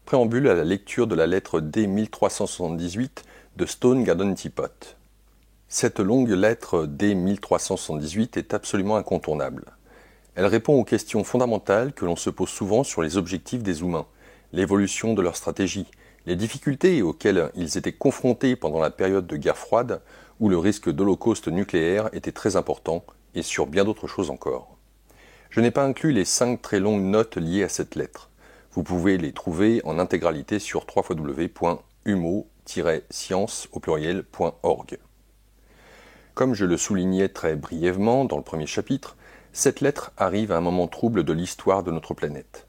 préambule à la lecture de la lettre D 1378 de Stone Garden Teapot. Cette longue lettre D 1378 est absolument incontournable. Elle répond aux questions fondamentales que l'on se pose souvent sur les objectifs des humains, l'évolution de leur stratégie, les difficultés auxquelles ils étaient confrontés pendant la période de guerre froide, où le risque d'holocauste nucléaire était très important, et sur bien d'autres choses encore. Je n'ai pas inclus les 5 très longues notes liées à cette lettre. Vous pouvez les trouver en intégralité sur www.humo-science.org. Comme je le soulignais très brièvement dans le premier chapitre, cette lettre arrive à un moment trouble de l'histoire de notre planète.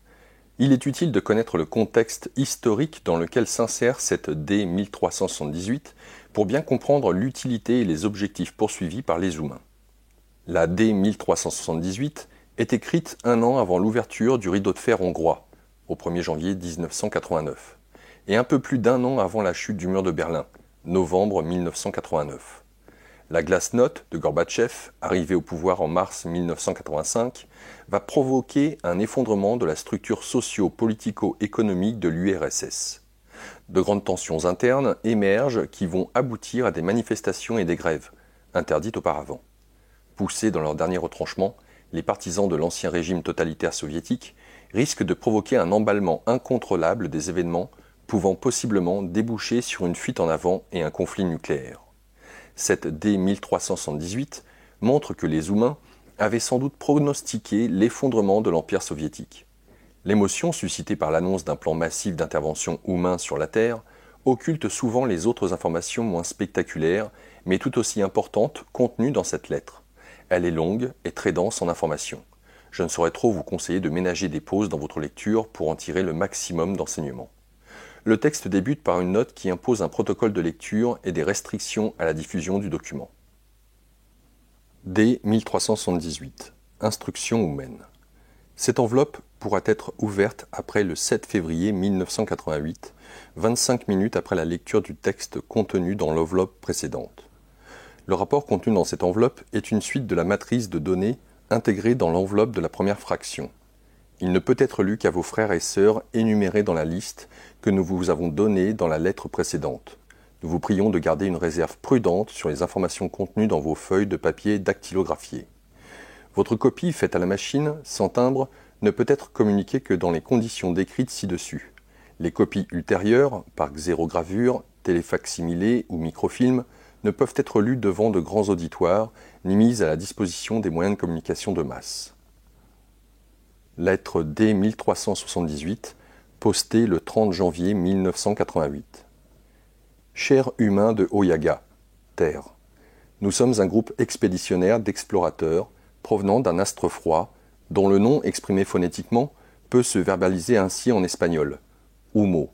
Il est utile de connaître le contexte historique dans lequel s'insère cette D 1378 pour bien comprendre l'utilité et les objectifs poursuivis par les humains. La D 1378 est écrite un an avant l'ouverture du rideau de fer hongrois, au 1er janvier 1989, et un peu plus d'un an avant la chute du mur de Berlin, novembre 1989. La glasnost de Gorbatchev, arrivé au pouvoir en mars 1985, va provoquer un effondrement de la structure socio-politico-économique de l'URSS. De grandes tensions internes émergent qui vont aboutir à des manifestations et des grèves, interdites auparavant. Poussés dans leur dernier retranchement, les partisans de l'ancien régime totalitaire soviétique risquent de provoquer un emballement incontrôlable des événements pouvant possiblement déboucher sur une fuite en avant et un conflit nucléaire. Cette D 1378 montre que les humains avaient sans doute pronostiqué l'effondrement de l'Empire soviétique. L'émotion suscitée par l'annonce d'un plan massif d'intervention humain sur la Terre occulte souvent les autres informations moins spectaculaires, mais tout aussi importantes contenues dans cette lettre. Elle est longue et très dense en informations. Je ne saurais trop vous conseiller de ménager des pauses dans votre lecture pour en tirer le maximum d'enseignements. Le texte débute par une note qui impose un protocole de lecture et des restrictions à la diffusion du document. D 1378. Instructions humaines. Cette enveloppe pourra être ouverte après le 7 février 1988, 25 minutes après la lecture du texte contenu dans l'enveloppe précédente. Le rapport contenu dans cette enveloppe est une suite de la matrice de données intégrée dans l'enveloppe de la première fraction. Il ne peut être lu qu'à vos frères et sœurs énumérés dans la liste que nous vous avons donnée dans la lettre précédente. Nous vous prions de garder une réserve prudente sur les informations contenues dans vos feuilles de papier dactylographiées. Votre copie faite à la machine, sans timbre, ne peut être communiquée que dans les conditions décrites ci-dessus. Les copies ultérieures, par xérogravure, téléfacsimilé ou microfilm, ne peuvent être lues devant de grands auditoires, ni mises à la disposition des moyens de communication de masse. Lettre D 1378, postée le 30 janvier 1988. Chers humains de Oyaga, Terre, nous sommes un groupe expéditionnaire d'explorateurs provenant d'un astre froid, dont le nom exprimé phonétiquement peut se verbaliser ainsi en espagnol, Humo.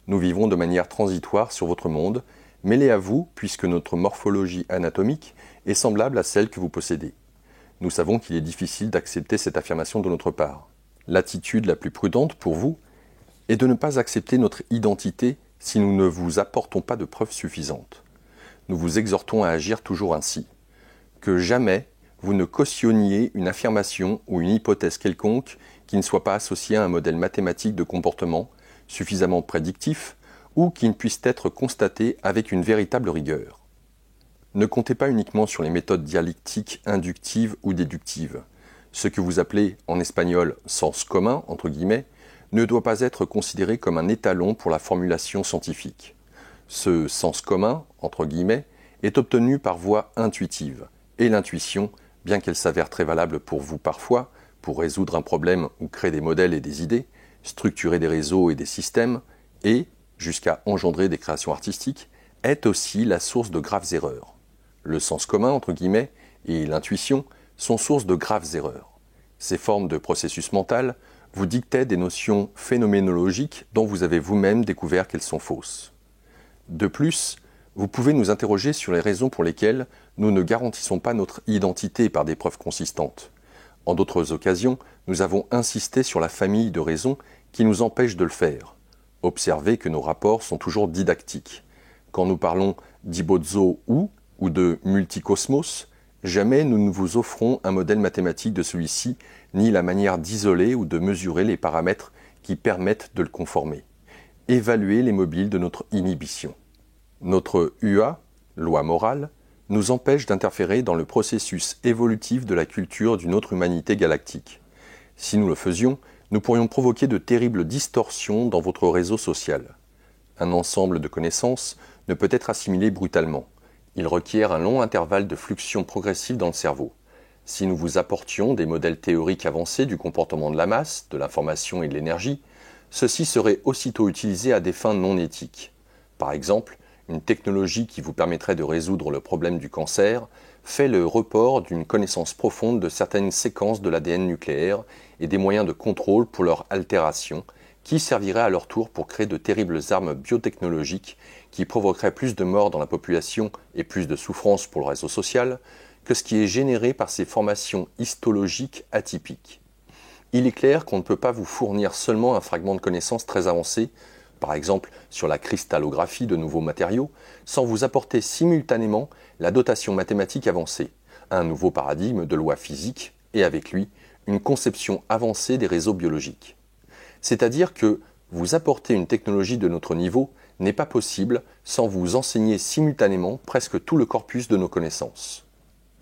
Nous vivons de manière transitoire sur votre monde, mêlés à vous puisque notre morphologie anatomique est semblable à celle que vous possédez. Nous savons qu'il est difficile d'accepter cette affirmation de notre part. L'attitude la plus prudente pour vous est de ne pas accepter notre identité si nous ne vous apportons pas de preuves suffisantes. Nous vous exhortons à agir toujours ainsi. Que jamais vous ne cautionniez une affirmation ou une hypothèse quelconque qui ne soit pas associée à un modèle mathématique de comportement suffisamment prédictif ou qui ne puisse être constaté avec une véritable rigueur. Ne comptez pas uniquement sur les méthodes dialectiques inductives ou déductives. Ce que vous appelez en espagnol « sens commun » entre guillemets, ne doit pas être considéré comme un étalon pour la formulation scientifique. Ce « sens commun » entre guillemets est obtenu par voie intuitive, et l'intuition, bien qu'elle s'avère très valable pour vous parfois, pour résoudre un problème ou créer des modèles et des idées, structurer des réseaux et des systèmes, et, jusqu'à engendrer des créations artistiques, est aussi la source de graves erreurs. Le sens commun, entre guillemets, et l'intuition sont source de graves erreurs. Ces formes de processus mental vous dictaient des notions phénoménologiques dont vous avez vous-même découvert qu'elles sont fausses. De plus, vous pouvez nous interroger sur les raisons pour lesquelles nous ne garantissons pas notre identité par des preuves consistantes. En d'autres occasions, nous avons insisté sur la famille de raisons qui nous empêchent de le faire. Observez que nos rapports sont toujours didactiques. Quand nous parlons d'ibozo ou de multicosmos, jamais nous ne vous offrons un modèle mathématique de celui-ci, ni la manière d'isoler ou de mesurer les paramètres qui permettent de le conformer. Évaluer les mobiles de notre inhibition. Notre UA, loi morale, nous empêche d'interférer dans le processus évolutif de la culture d'une autre humanité galactique. Si nous le faisions, nous pourrions provoquer de terribles distorsions dans votre réseau social. Un ensemble de connaissances ne peut être assimilé brutalement. Il requiert un long intervalle de fluxion progressive dans le cerveau. Si nous vous apportions des modèles théoriques avancés du comportement de la masse, de l'information et de l'énergie, ceux-ci seraient aussitôt utilisés à des fins non éthiques. Par exemple, une technologie qui vous permettrait de résoudre le problème du cancer fait le report d'une connaissance profonde de certaines séquences de l'ADN nucléaire et des moyens de contrôle pour leur altération, qui serviraient à leur tour pour créer de terribles armes biotechnologiques qui provoqueraient plus de morts dans la population et plus de souffrances pour le réseau social que ce qui est généré par ces formations histologiques atypiques. Il est clair qu'on ne peut pas vous fournir seulement un fragment de connaissances très avancé, par exemple sur la cristallographie de nouveaux matériaux, sans vous apporter simultanément la dotation mathématique avancée, un nouveau paradigme de lois physiques et avec lui une conception avancée des réseaux biologiques. C'est-à-dire que vous apporter une technologie de notre niveau n'est pas possible sans vous enseigner simultanément presque tout le corpus de nos connaissances.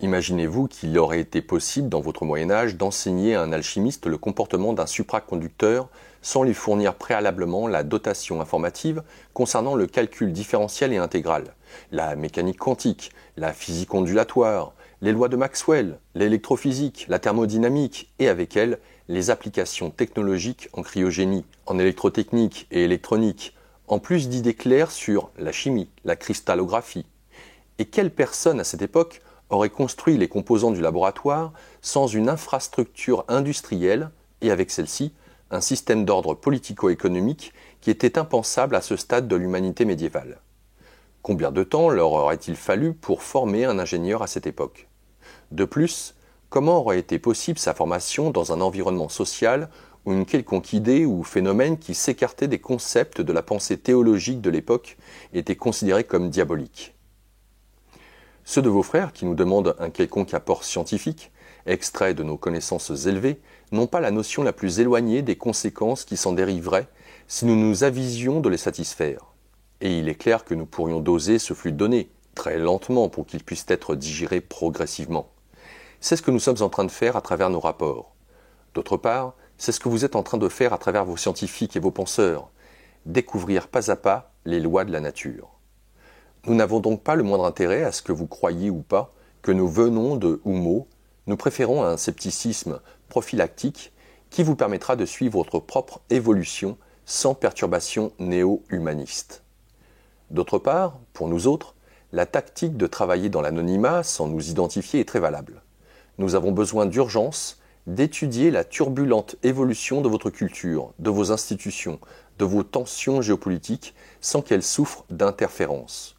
Imaginez-vous qu'il aurait été possible dans votre Moyen-Âge d'enseigner à un alchimiste le comportement d'un supraconducteur sans lui fournir préalablement la dotation informative concernant le calcul différentiel et intégral, la mécanique quantique, la physique ondulatoire, les lois de Maxwell, l'électrophysique, la thermodynamique et avec elle les applications technologiques en cryogénie, en électrotechnique et électronique, en plus d'idées claires sur la chimie, la cristallographie. Et quelle personne à cette époque aurait construit les composants du laboratoire sans une infrastructure industrielle et avec celle-ci, un système d'ordre politico-économique qui était impensable à ce stade de l'humanité médiévale. Combien de temps leur aurait-il fallu pour former un ingénieur à cette époque? De plus, comment aurait été possible sa formation dans un environnement social où une quelconque idée ou phénomène qui s'écartait des concepts de la pensée théologique de l'époque était considéré comme diabolique? Ceux de vos frères qui nous demandent un quelconque apport scientifique, extrait de nos connaissances élevées, n'ont pas la notion la plus éloignée des conséquences qui s'en dériveraient si nous nous avisions de les satisfaire. Et il est clair que nous pourrions doser ce flux de données, très lentement pour qu'il puisse être digéré progressivement. C'est ce que nous sommes en train de faire à travers nos rapports. D'autre part, c'est ce que vous êtes en train de faire à travers vos scientifiques et vos penseurs, découvrir pas à pas les lois de la nature. Nous n'avons donc pas le moindre intérêt à ce que vous croyiez ou pas que nous venons de Humo. Nous préférons un scepticisme prophylactique qui vous permettra de suivre votre propre évolution sans perturbation néo-humaniste. D'autre part, pour nous autres, la tactique de travailler dans l'anonymat sans nous identifier est très valable. Nous avons besoin d'urgence d'étudier la turbulente évolution de votre culture, de vos institutions, de vos tensions géopolitiques sans qu'elles souffrent d'interférences.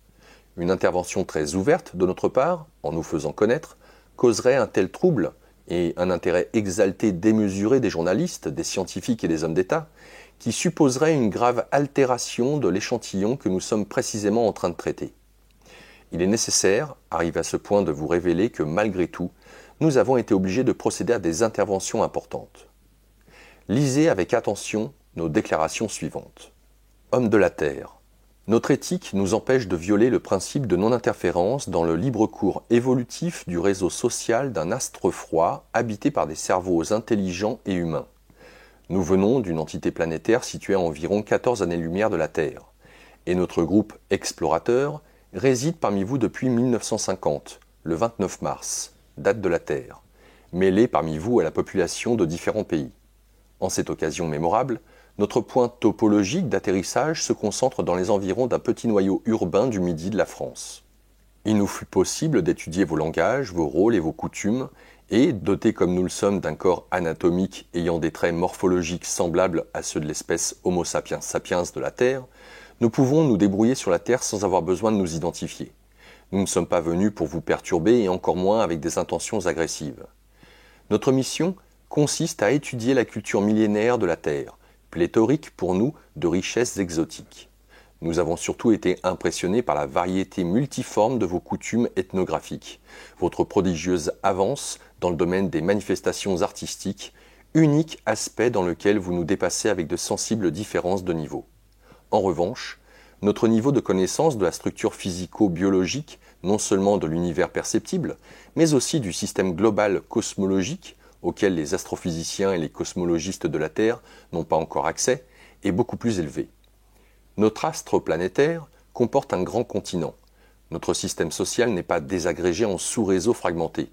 Une intervention très ouverte de notre part, en nous faisant connaître, causerait un tel trouble et un intérêt exalté démesuré des journalistes, des scientifiques et des hommes d'État, qui supposerait une grave altération de l'échantillon que nous sommes précisément en train de traiter. Il est nécessaire, arrivé à ce point, de vous révéler que malgré tout, nous avons été obligés de procéder à des interventions importantes. Lisez avec attention nos déclarations suivantes. Hommes de la Terre. Notre éthique nous empêche de violer le principe de non-interférence dans le libre cours évolutif du réseau social d'un astre froid habité par des cerveaux intelligents et humains. Nous venons d'une entité planétaire située à environ 14 années-lumière de la Terre, et notre groupe explorateur réside parmi vous depuis 1950, le 29 mars, date de la Terre, mêlé parmi vous à la population de différents pays. En cette occasion mémorable, notre point topologique d'atterrissage se concentre dans les environs d'un petit noyau urbain du midi de la France. Il nous fut possible d'étudier vos langages, vos rôles et vos coutumes, et, dotés comme nous le sommes d'un corps anatomique ayant des traits morphologiques semblables à ceux de l'espèce Homo sapiens sapiens de la Terre, nous pouvons nous débrouiller sur la Terre sans avoir besoin de nous identifier. Nous ne sommes pas venus pour vous perturber et encore moins avec des intentions agressives. Notre mission consiste à étudier la culture millénaire de la Terre, pléthorique pour nous de richesses exotiques. Nous avons surtout été impressionnés par la variété multiforme de vos coutumes ethnographiques, votre prodigieuse avance dans le domaine des manifestations artistiques, unique aspect dans lequel vous nous dépassez avec de sensibles différences de niveau. En revanche, notre niveau de connaissance de la structure physico-biologique, non seulement de l'univers perceptible, mais aussi du système global cosmologique, auquel les astrophysiciens et les cosmologistes de la Terre n'ont pas encore accès, est beaucoup plus élevé. Notre astre planétaire comporte un grand continent. Notre système social n'est pas désagrégé en sous-réseaux fragmentés.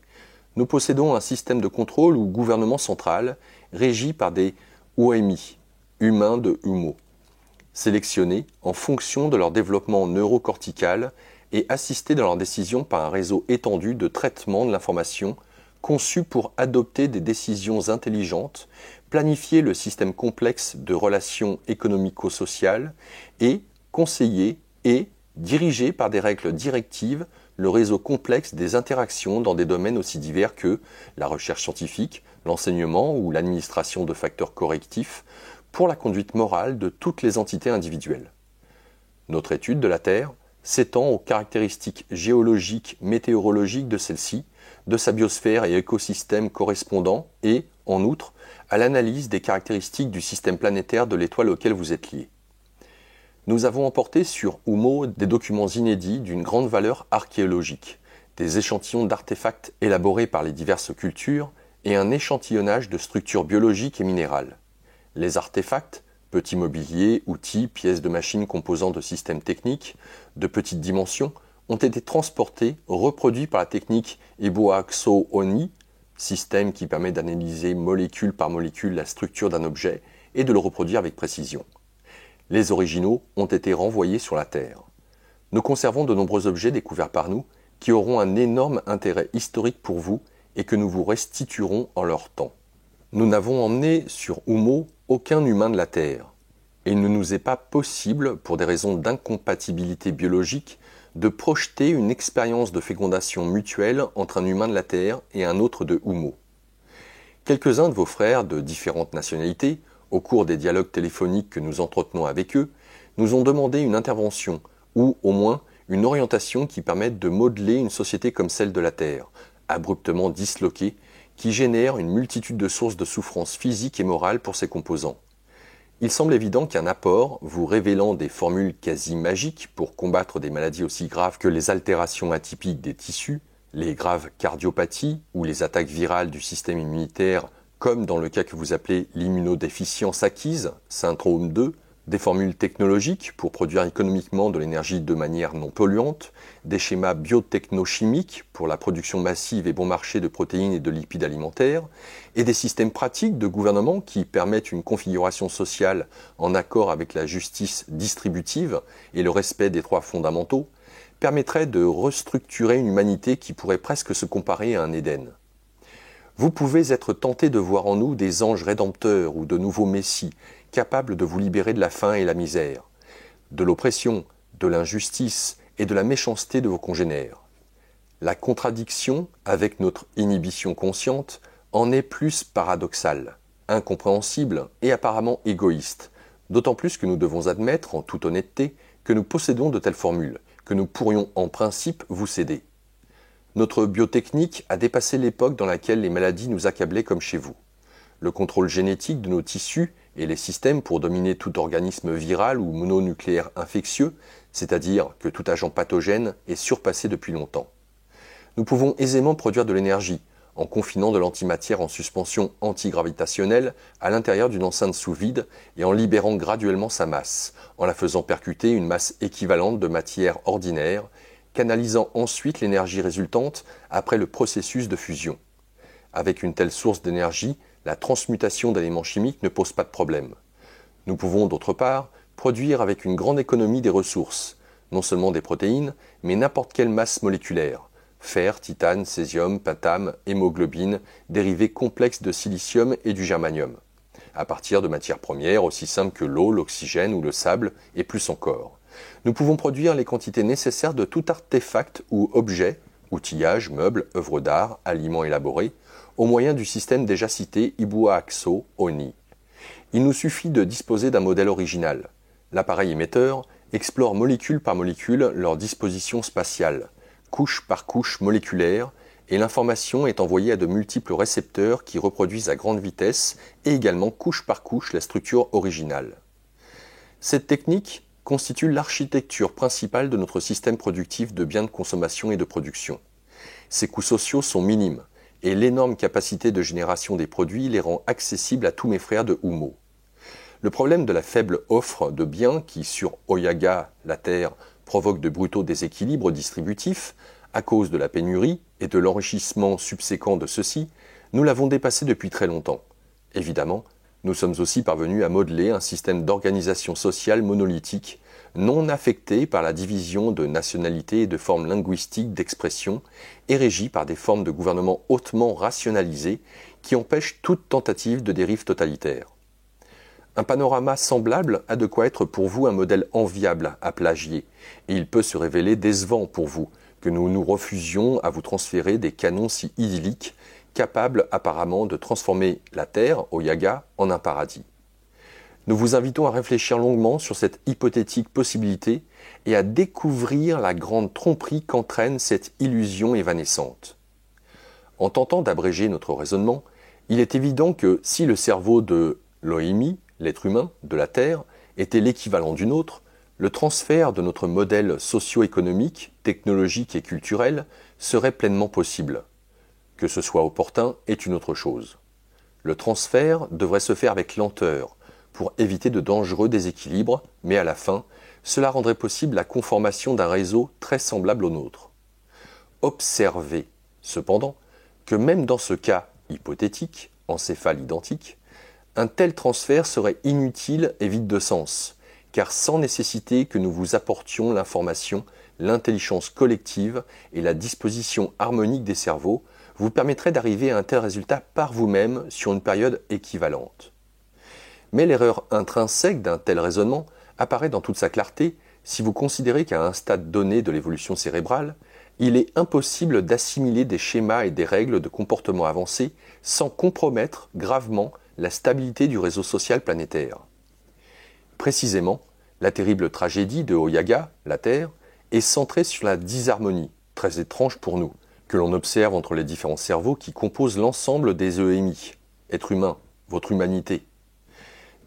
Nous possédons un système de contrôle ou gouvernement central régi par des OMI, humains de Humo, sélectionnés en fonction de leur développement neurocortical et assistés dans leurs décisions par un réseau étendu de traitement de l'information conçu pour adopter des décisions intelligentes, planifier le système complexe de relations économico-sociales et conseiller et diriger par des règles directives le réseau complexe des interactions dans des domaines aussi divers que la recherche scientifique, l'enseignement ou l'administration de facteurs correctifs pour la conduite morale de toutes les entités individuelles. Notre étude de la Terre s'étend aux caractéristiques géologiques, météorologiques de celle-ci, de sa biosphère et écosystème correspondants et, en outre, à l'analyse des caractéristiques du système planétaire de l'étoile auquel vous êtes lié. Nous avons emporté sur Humo des documents inédits d'une grande valeur archéologique, des échantillons d'artefacts élaborés par les diverses cultures et un échantillonnage de structures biologiques et minérales. Les artefacts, petits mobiliers, outils, pièces de machines composant de systèmes techniques de petites dimensions, ont été transportés, reproduits par la technique Ibuaxo-Oni, système qui permet d'analyser molécule par molécule la structure d'un objet et de le reproduire avec précision. Les originaux ont été renvoyés sur la Terre. Nous conservons de nombreux objets découverts par nous qui auront un énorme intérêt historique pour vous et que nous vous restituerons en leur temps. Nous n'avons emmené sur Humo aucun humain de la Terre, et il ne nous est pas possible, pour des raisons d'incompatibilité biologique, de projeter une expérience de fécondation mutuelle entre un humain de la Terre et un autre de Humo. Quelques-uns de vos frères de différentes nationalités, au cours des dialogues téléphoniques que nous entretenons avec eux, nous ont demandé une intervention, ou au moins une orientation qui permette de modeler une société comme celle de la Terre, abruptement disloquée, qui génère une multitude de sources de souffrance physique et morale pour ses composants. Il semble évident qu'un apport, vous révélant des formules quasi magiques pour combattre des maladies aussi graves que les altérations atypiques des tissus, les graves cardiopathies ou les attaques virales du système immunitaire, comme dans le cas que vous appelez l'immunodéficience acquise, syndrome 2, des formules technologiques pour produire économiquement de l'énergie de manière non polluante, des schémas biotechnochimiques pour la production massive et bon marché de protéines et de lipides alimentaires, et des systèmes pratiques de gouvernement qui permettent une configuration sociale en accord avec la justice distributive et le respect des droits fondamentaux, permettraient de restructurer une humanité qui pourrait presque se comparer à un Éden. Vous pouvez être tenté de voir en nous des anges rédempteurs ou de nouveaux messies, capables de vous libérer de la faim et la misère, de l'oppression, de l'injustice et de la méchanceté de vos congénères. La contradiction avec notre inhibition consciente en est plus paradoxale, incompréhensible et apparemment égoïste, d'autant plus que nous devons admettre, en toute honnêteté, que nous possédons de telles formules, que nous pourrions en principe vous céder. Notre biotechnique a dépassé l'époque dans laquelle les maladies nous accablaient comme chez vous. Le contrôle génétique de nos tissus et les systèmes pour dominer tout organisme viral ou mononucléaire infectieux, c'est-à-dire que tout agent pathogène, est surpassé depuis longtemps. Nous pouvons aisément produire de l'énergie en confinant de l'antimatière en suspension antigravitationnelle à l'intérieur d'une enceinte sous vide et en libérant graduellement sa masse, en la faisant percuter une masse équivalente de matière ordinaire, canalisant ensuite l'énergie résultante après le processus de fusion. Avec une telle source d'énergie, la transmutation d'éléments chimiques ne pose pas de problème. Nous pouvons, d'autre part, produire avec une grande économie des ressources, non seulement des protéines, mais n'importe quelle masse moléculaire, fer, titane, césium, pentame, hémoglobine, dérivés complexes de silicium et du germanium, à partir de matières premières aussi simples que l'eau, l'oxygène ou le sable, et plus encore. Nous pouvons produire les quantités nécessaires de tout artefact ou objet, outillage, meubles, œuvres d'art, aliments élaborés, au moyen du système déjà cité Ibuaxo-Oni. Il nous suffit de disposer d'un modèle original. L'appareil émetteur explore molécule par molécule leur disposition spatiale, couche par couche moléculaire, et l'information est envoyée à de multiples récepteurs qui reproduisent à grande vitesse et également couche par couche la structure originale. Cette technique constitue l'architecture principale de notre système productif de biens de consommation et de production. Ces coûts sociaux sont minimes, et l'énorme capacité de génération des produits les rend accessibles à tous mes frères de Humo. Le problème de la faible offre de biens qui, sur Oyaga, la Terre, provoque de brutaux déséquilibres distributifs, à cause de la pénurie et de l'enrichissement subséquent de ceux-ci, nous l'avons dépassé depuis très longtemps. Évidemment, nous sommes aussi parvenus à modeler un système d'organisation sociale monolithique, non affecté par la division de nationalités et de formes linguistiques d'expression, et régi par des formes de gouvernement hautement rationalisées qui empêchent toute tentative de dérive totalitaire. Un panorama semblable a de quoi être pour vous un modèle enviable à plagier, et il peut se révéler décevant pour vous, que nous nous refusions à vous transférer des canons si idylliques, capables apparemment de transformer la Terre, Oyaga, en un paradis. Nous vous invitons à réfléchir longuement sur cette hypothétique possibilité et à découvrir la grande tromperie qu'entraîne cette illusion évanescente. En tentant d'abréger notre raisonnement, il est évident que si le cerveau de Loimi, l'être humain, de la Terre, était l'équivalent du nôtre, le transfert de notre modèle socio-économique, technologique et culturel serait pleinement possible. Que ce soit opportun est une autre chose. Le transfert devrait se faire avec lenteur, pour éviter de dangereux déséquilibres, mais à la fin, cela rendrait possible la conformation d'un réseau très semblable au nôtre. Observez, cependant, que même dans ce cas hypothétique, encéphale identique, un tel transfert serait inutile et vide de sens, car sans nécessiter que nous vous apportions l'information, l'intelligence collective et la disposition harmonique des cerveaux vous permettrait d'arriver à un tel résultat par vous-même sur une période équivalente. Mais l'erreur intrinsèque d'un tel raisonnement apparaît dans toute sa clarté si vous considérez qu'à un stade donné de l'évolution cérébrale, il est impossible d'assimiler des schémas et des règles de comportement avancés sans compromettre gravement la stabilité du réseau social planétaire. Précisément, la terrible tragédie de Oyaga, la Terre, est centrée sur la disharmonie, très étrange pour nous, que l'on observe entre les différents cerveaux qui composent l'ensemble des EMI, êtres humains, votre humanité.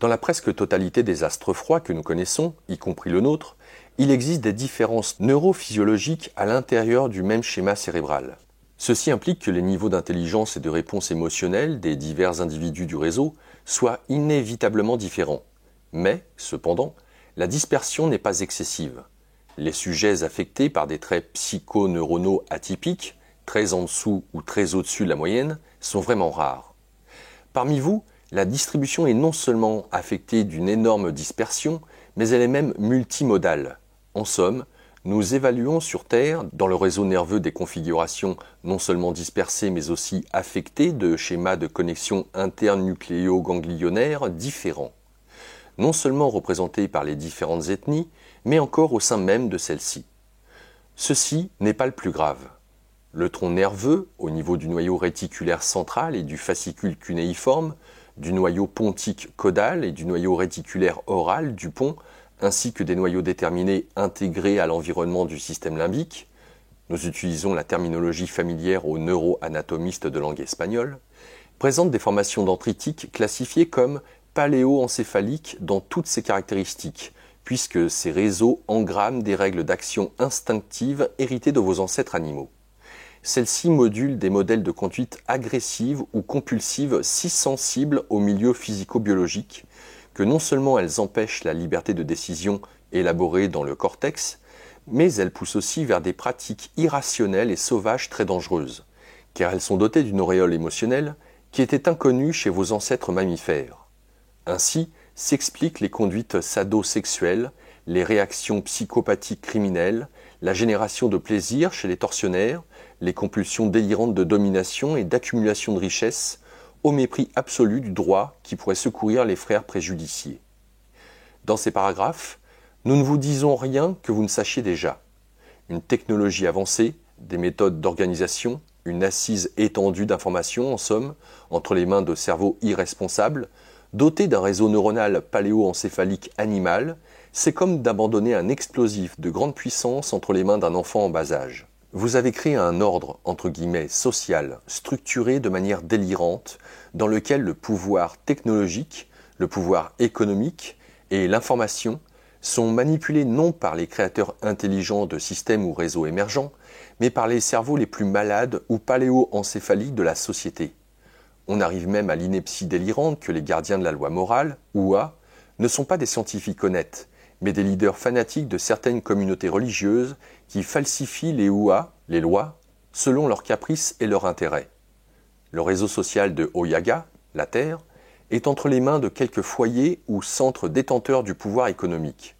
Dans la presque totalité des astres froids que nous connaissons, y compris le nôtre, il existe des différences neurophysiologiques à l'intérieur du même schéma cérébral. Ceci implique que les niveaux d'intelligence et de réponse émotionnelle des divers individus du réseau soient inévitablement différents. Mais, cependant, la dispersion n'est pas excessive. Les sujets affectés par des traits psychoneuronaux atypiques, très en dessous ou très au-dessus de la moyenne, sont vraiment rares. Parmi vous, la distribution est non seulement affectée d'une énorme dispersion, mais elle est même multimodale. En somme, nous évaluons sur Terre, dans le réseau nerveux des configurations non seulement dispersées mais aussi affectées de schémas de connexion internucléo-ganglionnaires différents. Non seulement représentés par les différentes ethnies, mais encore au sein même de celles-ci. Ceci n'est pas le plus grave. Le tronc nerveux, au niveau du noyau réticulaire central et du fascicule cunéiforme, du noyau pontique caudal et du noyau réticulaire oral du pont, ainsi que des noyaux déterminés intégrés à l'environnement du système limbique, nous utilisons la terminologie familière aux neuroanatomistes de langue espagnole, présentent des formations dendritiques classifiées comme paléoencéphaliques dans toutes ses caractéristiques, puisque ces réseaux engramment des règles d'action instinctives héritées de vos ancêtres animaux. Celles-ci modulent des modèles de conduite agressive ou compulsive si sensibles au milieu physico-biologique que non seulement elles empêchent la liberté de décision élaborée dans le cortex, mais elles poussent aussi vers des pratiques irrationnelles et sauvages très dangereuses, car elles sont dotées d'une auréole émotionnelle qui était inconnue chez vos ancêtres mammifères. Ainsi s'expliquent les conduites sadosexuelles, les réactions psychopathiques criminelles, la génération de plaisir chez les tortionnaires, les compulsions délirantes de domination et d'accumulation de richesses, au mépris absolu du droit qui pourrait secourir les frères préjudiciés. Dans ces paragraphes, nous ne vous disons rien que vous ne sachiez déjà. Une technologie avancée, des méthodes d'organisation, une assise étendue d'informations, en somme, entre les mains de cerveaux irresponsables, dotés d'un réseau neuronal paléoencéphalique animal, c'est comme d'abandonner un explosif de grande puissance entre les mains d'un enfant en bas âge. Vous avez créé un ordre, entre guillemets, social, structuré de manière délirante, dans lequel le pouvoir technologique, le pouvoir économique et l'information sont manipulés non par les créateurs intelligents de systèmes ou réseaux émergents, mais par les cerveaux les plus malades ou paléo-encéphaliques de la société. On arrive même à l'ineptie délirante que les gardiens de la loi morale, OUA, ne sont pas des scientifiques honnêtes, mais des leaders fanatiques de certaines communautés religieuses qui falsifient les OUA, les lois, selon leurs caprices et leurs intérêts. Le réseau social de Oyaga, la Terre, est entre les mains de quelques foyers ou centres détenteurs du pouvoir économique.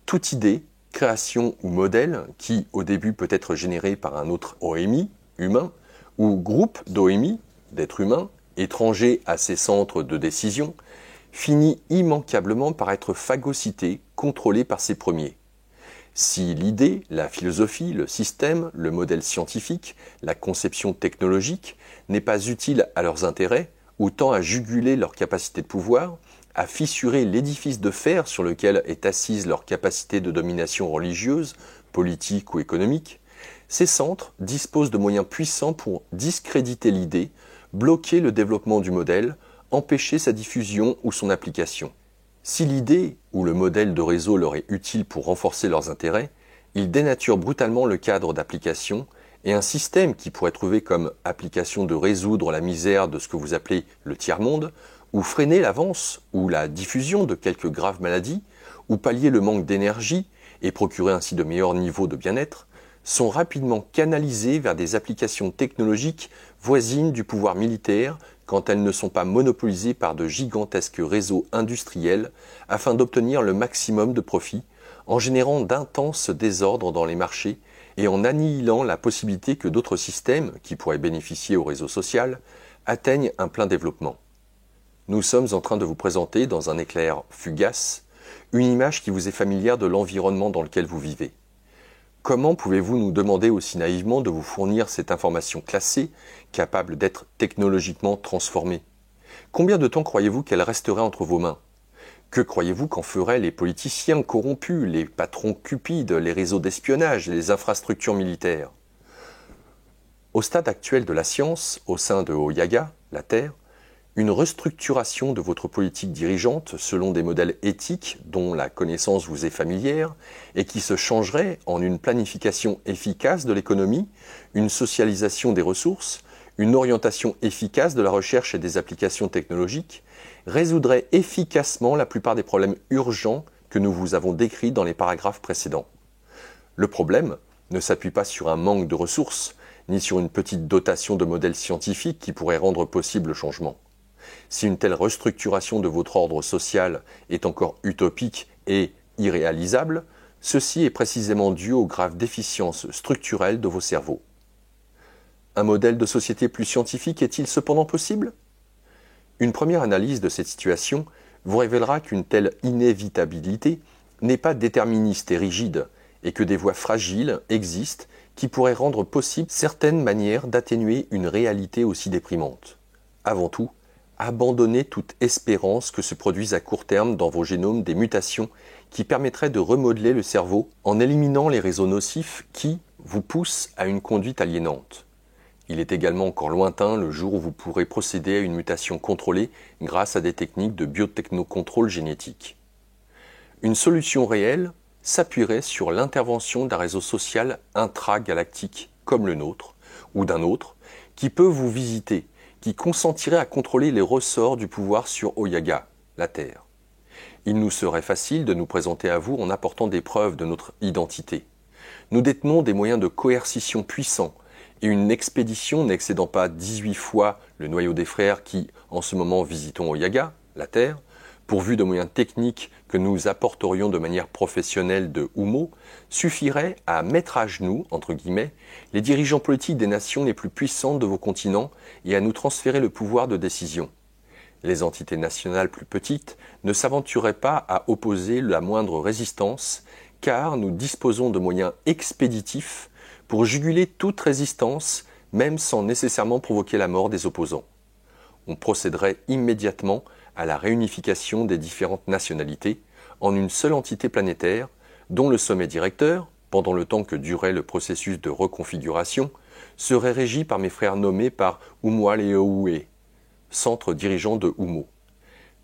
Toute idée, création ou modèle qui, au début, peut être généré par un autre OMI, humain, ou groupe d'OMI, d'êtres humains, étrangers à ces centres de décision, finit immanquablement par être phagocyté, contrôlé par ces premiers. Si l'idée, la philosophie, le système, le modèle scientifique, la conception technologique n'est pas utile à leurs intérêts, ou tend à juguler leur capacité de pouvoir, à fissurer l'édifice de fer sur lequel est assise leur capacité de domination religieuse, politique ou économique, ces centres disposent de moyens puissants pour discréditer l'idée, bloquer le développement du modèle, empêcher sa diffusion ou son application. Si l'idée ou le modèle de réseau leur est utile pour renforcer leurs intérêts, ils dénaturent brutalement le cadre d'application et un système qui pourrait trouver comme application de résoudre la misère de ce que vous appelez le tiers-monde, ou freiner l'avance ou la diffusion de quelques graves maladies, ou pallier le manque d'énergie et procurer ainsi de meilleurs niveaux de bien-être, sont rapidement canalisés vers des applications technologiques voisines du pouvoir militaire quand elles ne sont pas monopolisées par de gigantesques réseaux industriels afin d'obtenir le maximum de profit, en générant d'intenses désordres dans les marchés et en annihilant la possibilité que d'autres systèmes, qui pourraient bénéficier au réseau social, atteignent un plein développement. Nous sommes en train de vous présenter, dans un éclair fugace, une image qui vous est familière de l'environnement dans lequel vous vivez. Comment pouvez-vous nous demander aussi naïvement de vous fournir cette information classée, capable d'être technologiquement transformée? Combien de temps croyez-vous qu'elle resterait entre vos mains? Que croyez-vous qu'en feraient les politiciens corrompus, les patrons cupides, les réseaux d'espionnage, les infrastructures militaires? Au stade actuel de la science, au sein de Oyaga, la Terre, une restructuration de votre politique dirigeante selon des modèles éthiques dont la connaissance vous est familière et qui se changerait en une planification efficace de l'économie, une socialisation des ressources, une orientation efficace de la recherche et des applications technologiques, résoudrait efficacement la plupart des problèmes urgents que nous vous avons décrits dans les paragraphes précédents. Le problème ne s'appuie pas sur un manque de ressources, ni sur une petite dotation de modèles scientifiques qui pourrait rendre possible le changement. Si une telle restructuration de votre ordre social est encore utopique et irréalisable, ceci est précisément dû aux graves déficiences structurelles de vos cerveaux. Un modèle de société plus scientifique est-il cependant possible? Une première analyse de cette situation vous révélera qu'une telle inévitabilité n'est pas déterministe et rigide, et que des voies fragiles existent qui pourraient rendre possible certaines manières d'atténuer une réalité aussi déprimante. Avant tout, abandonnez toute espérance que se produisent à court terme dans vos génomes des mutations qui permettraient de remodeler le cerveau en éliminant les réseaux nocifs qui vous poussent à une conduite aliénante. Il est également encore lointain le jour où vous pourrez procéder à une mutation contrôlée grâce à des techniques de biotechnocontrôle génétique. Une solution réelle s'appuierait sur l'intervention d'un réseau social intragalactique comme le nôtre, ou d'un autre, qui peut vous visiter, qui consentirait à contrôler les ressorts du pouvoir sur Oyaga, la Terre. Il nous serait facile de nous présenter à vous en apportant des preuves de notre identité. Nous détenons des moyens de coercition puissants, et une expédition n'excédant pas 18 fois le noyau des frères qui, en ce moment, visitons Oyaga, la Terre, pourvu de moyens techniques que nous apporterions de manière professionnelle de Humo, suffirait à mettre à genoux, entre guillemets, les dirigeants politiques des nations les plus puissantes de vos continents et à nous transférer le pouvoir de décision. Les entités nationales plus petites ne s'aventureraient pas à opposer la moindre résistance, car nous disposons de moyens expéditifs pour juguler toute résistance, même sans nécessairement provoquer la mort des opposants. On procéderait immédiatement à la réunification des différentes nationalités en une seule entité planétaire, dont le sommet directeur, pendant le temps que durait le processus de reconfiguration, serait régi par mes frères nommés par Umualeoue, centre dirigeant de Humo.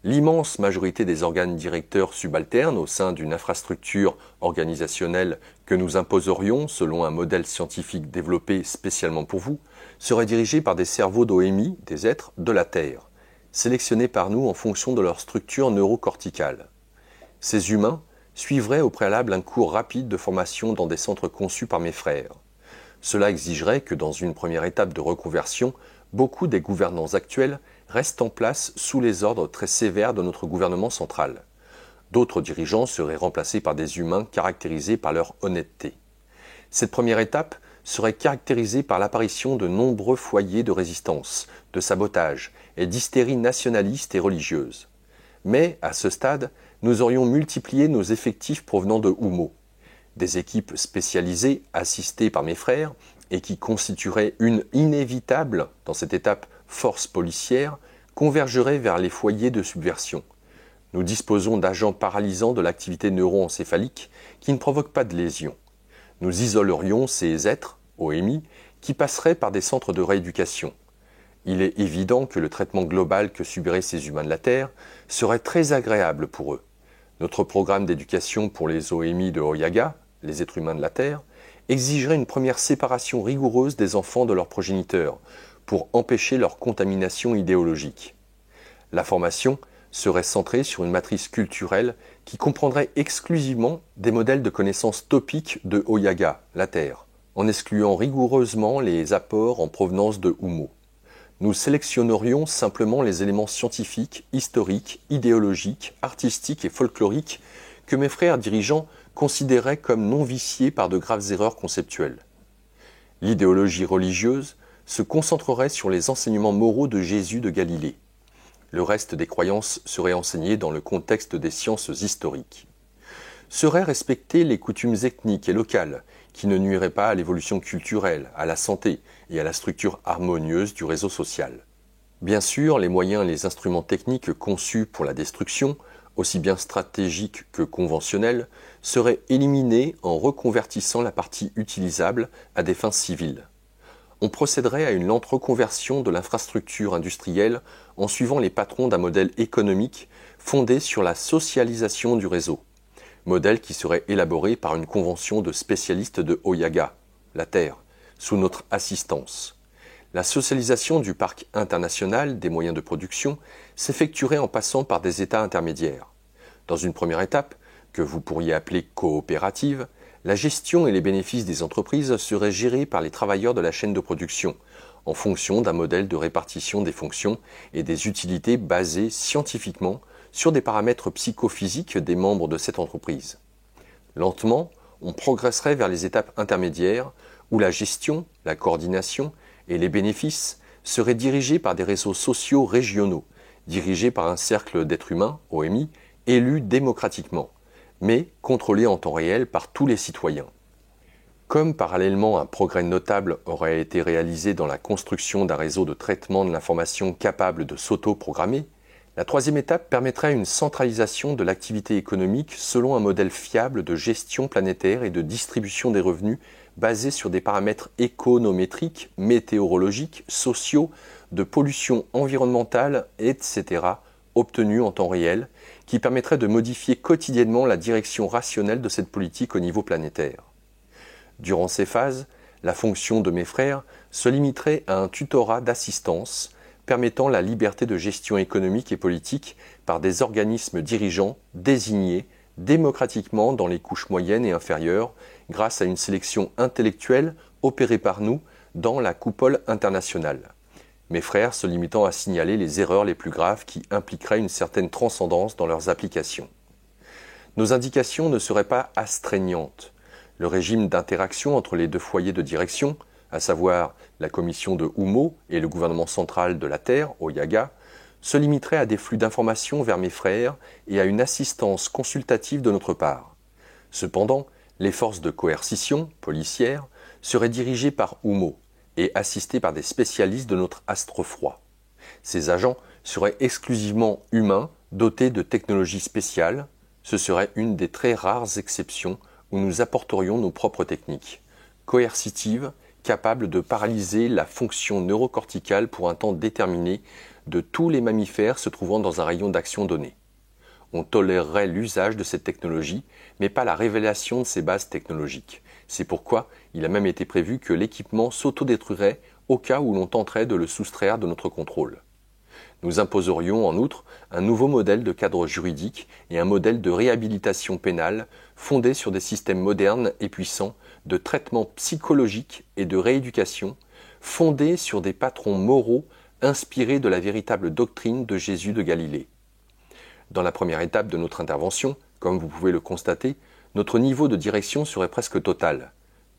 L'immense majorité des organes directeurs subalternes au sein d'une infrastructure organisationnelle que nous imposerions selon un modèle scientifique développé spécialement pour vous serait dirigée par des cerveaux d'OMI, des êtres de la Terre, sélectionnés par nous en fonction de leur structure neurocorticale. Ces humains suivraient au préalable un cours rapide de formation dans des centres conçus par mes frères. Cela exigerait que dans une première étape de reconversion, beaucoup des gouvernants actuels restent en place sous les ordres très sévères de notre gouvernement central. D'autres dirigeants seraient remplacés par des humains caractérisés par leur honnêteté. Cette première étape serait caractérisée par l'apparition de nombreux foyers de résistance, de sabotage et d'hystérie nationaliste et religieuse. Mais, à ce stade, nous aurions multiplié nos effectifs provenant de Oumo. Des équipes spécialisées, assistées par mes frères, et qui constitueraient une inévitable, dans cette étape, force policière, convergeraient vers les foyers de subversion. Nous disposons d'agents paralysants de l'activité neuroencéphalique qui ne provoquent pas de lésions. Nous isolerions ces êtres, OMI, qui passeraient par des centres de rééducation. Il est évident que le traitement global que subiraient ces humains de la Terre serait très agréable pour eux. Notre programme d'éducation pour les OMI de Oyaga, les êtres humains de la Terre, exigerait une première séparation rigoureuse des enfants de leurs progéniteurs pour empêcher leur contamination idéologique. La formation serait centrée sur une matrice culturelle qui comprendrait exclusivement des modèles de connaissances topiques de Oyaga, la Terre, en excluant rigoureusement les apports en provenance de Oumo. Nous sélectionnerions simplement les éléments scientifiques, historiques, idéologiques, artistiques et folkloriques que mes frères dirigeants considéraient comme non viciés par de graves erreurs conceptuelles. L'idéologie religieuse se concentrerait sur les enseignements moraux de Jésus de Galilée. Le reste des croyances serait enseigné dans le contexte des sciences historiques. Seraient respectées les coutumes ethniques et locales, qui ne nuiraient pas à l'évolution culturelle, à la santé et à la structure harmonieuse du réseau social. Bien sûr, les moyens et les instruments techniques conçus pour la destruction, aussi bien stratégiques que conventionnels, seraient éliminés en reconvertissant la partie utilisable à des fins civiles. On procéderait à une lente reconversion de l'infrastructure industrielle en suivant les patrons d'un modèle économique fondé sur la socialisation du réseau, modèle qui serait élaboré par une convention de spécialistes de Oyaga, la Terre, sous notre assistance. La socialisation du parc international des moyens de production s'effectuerait en passant par des états intermédiaires. Dans une première étape, que vous pourriez appeler coopérative, la gestion et les bénéfices des entreprises seraient gérés par les travailleurs de la chaîne de production, en fonction d'un modèle de répartition des fonctions et des utilités basé scientifiquement sur des paramètres psychophysiques des membres de cette entreprise. Lentement, on progresserait vers les étapes intermédiaires où la gestion, la coordination et les bénéfices seraient dirigés par des réseaux sociaux régionaux, dirigés par un cercle d'êtres humains, OMI, élus démocratiquement, mais contrôlés en temps réel par tous les citoyens. Comme parallèlement un progrès notable aurait été réalisé dans la construction d'un réseau de traitement de l'information capable de s'auto-programmer, la troisième étape permettrait une centralisation de l'activité économique selon un modèle fiable de gestion planétaire et de distribution des revenus basé sur des paramètres économétriques, météorologiques, sociaux, de pollution environnementale, etc., obtenus en temps réel, qui permettraient de modifier quotidiennement la direction rationnelle de cette politique au niveau planétaire. Durant ces phases, la fonction de mes frères se limiterait à un tutorat d'assistance permettant la liberté de gestion économique et politique par des organismes dirigeants désignés démocratiquement dans les couches moyennes et inférieures grâce à une sélection intellectuelle opérée par nous dans la coupole internationale. Mes frères se limitant à signaler les erreurs les plus graves qui impliqueraient une certaine transcendance dans leurs applications. Nos indications ne seraient pas astreignantes. Le régime d'interaction entre les deux foyers de direction, à savoir la commission de Oumo et le gouvernement central de la Terre, Oyaga, se limiterait à des flux d'informations vers mes frères et à une assistance consultative de notre part. Cependant, les forces de coercition, policières, seraient dirigées par Oumo et assistées par des spécialistes de notre astre froid. Ces agents seraient exclusivement humains, dotés de technologies spéciales. Ce serait une des très rares exceptions où nous apporterions nos propres techniques, coercitives, capables de paralyser la fonction neurocorticale pour un temps déterminé de tous les mammifères se trouvant dans un rayon d'action donné. On tolérerait l'usage de cette technologie, mais pas la révélation de ses bases technologiques. C'est pourquoi il a même été prévu que l'équipement s'autodétruirait au cas où l'on tenterait de le soustraire de notre contrôle. Nous imposerions en outre un nouveau modèle de cadre juridique et un modèle de réhabilitation pénale fondé sur des systèmes modernes et puissants de traitement psychologique et de rééducation, fondés sur des patrons moraux inspirés de la véritable doctrine de Jésus de Galilée. Dans la première étape de notre intervention, comme vous pouvez le constater, notre niveau de direction serait presque total.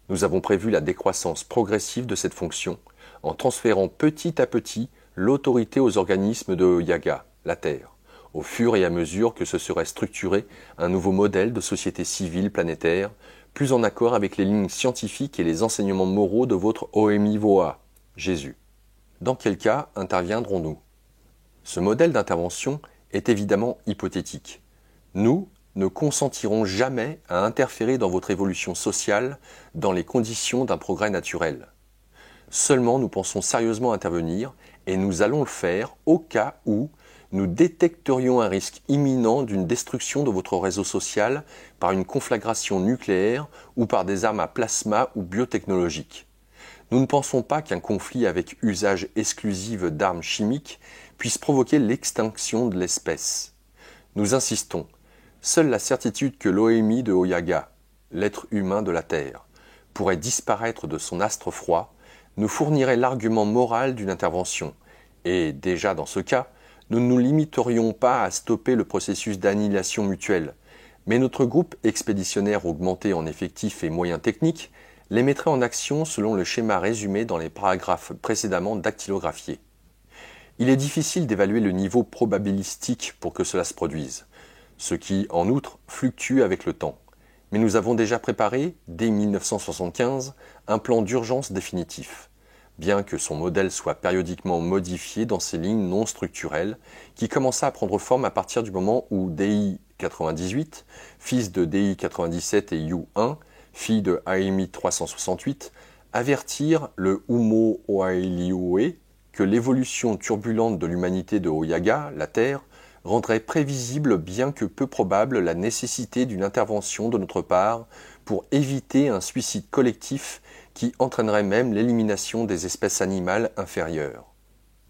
Nous avons prévu la décroissance progressive de cette fonction en transférant petit à petit l'autorité aux organismes de Oyaga, la Terre, au fur et à mesure que se serait structuré un nouveau modèle de société civile planétaire, plus en accord avec les lignes scientifiques et les enseignements moraux de votre Oemivoa, Jésus. Dans quel cas interviendrons-nous? Ce modèle d'intervention est évidemment hypothétique. Nous ne consentirons jamais à interférer dans votre évolution sociale dans les conditions d'un progrès naturel. Seulement nous pensons sérieusement intervenir et nous allons le faire au cas où nous détecterions un risque imminent d'une destruction de votre réseau social par une conflagration nucléaire ou par des armes à plasma ou biotechnologiques. Nous ne pensons pas qu'un conflit avec usage exclusif d'armes chimiques puisse provoquer l'extinction de l'espèce. Nous insistons, seule la certitude que l'Oemi de Oyaga, l'être humain de la Terre, pourrait disparaître de son astre froid, nous fournirait l'argument moral d'une intervention, et déjà dans ce cas, nous ne nous limiterions pas à stopper le processus d'annihilation mutuelle, mais notre groupe expéditionnaire augmenté en effectifs et moyens techniques les mettrait en action selon le schéma résumé dans les paragraphes précédemment dactylographiés. Il est difficile d'évaluer le niveau probabilistique pour que cela se produise, ce qui, en outre, fluctue avec le temps. Mais nous avons déjà préparé, dès 1975, un plan d'urgence définitif, bien que son modèle soit périodiquement modifié dans ses lignes non structurelles, qui commença à prendre forme à partir du moment où DI 98, fils de DI 97 et U1, fille de AMI 368, avertirent le Umo Oailioe que l'évolution turbulente de l'humanité de Oyaga, la Terre, rendrait prévisible bien que peu probable la nécessité d'une intervention de notre part pour éviter un suicide collectif qui entraînerait même l'élimination des espèces animales inférieures.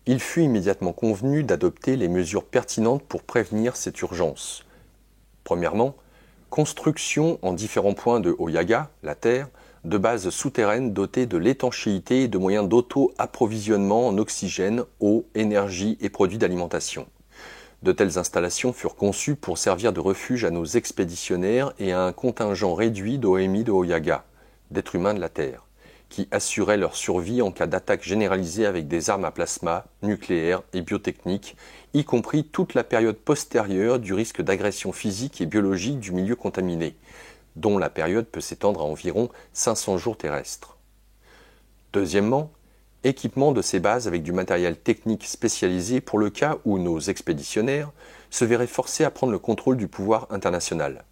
Il fut immédiatement convenu d'adopter les mesures pertinentes pour prévenir cette urgence. Premièrement, construction en différents points de Oyaga, la Terre, de bases souterraines dotées de l'étanchéité et de moyens d'auto-approvisionnement en oxygène, eau, énergie et produits d'alimentation. De telles installations furent conçues pour servir de refuge à nos expéditionnaires et à un contingent réduit d'OMI de Oyaga, d'êtres humains de la Terre, qui assuraient leur survie en cas d'attaque généralisée avec des armes à plasma, nucléaires et biotechniques, y compris toute la période postérieure du risque d'agression physique et biologique du milieu contaminé, dont la période peut s'étendre à environ 500 jours terrestres. Deuxièmement, équipement de ces bases avec du matériel technique spécialisé pour le cas où nos expéditionnaires se verraient forcés à prendre le contrôle du pouvoir international.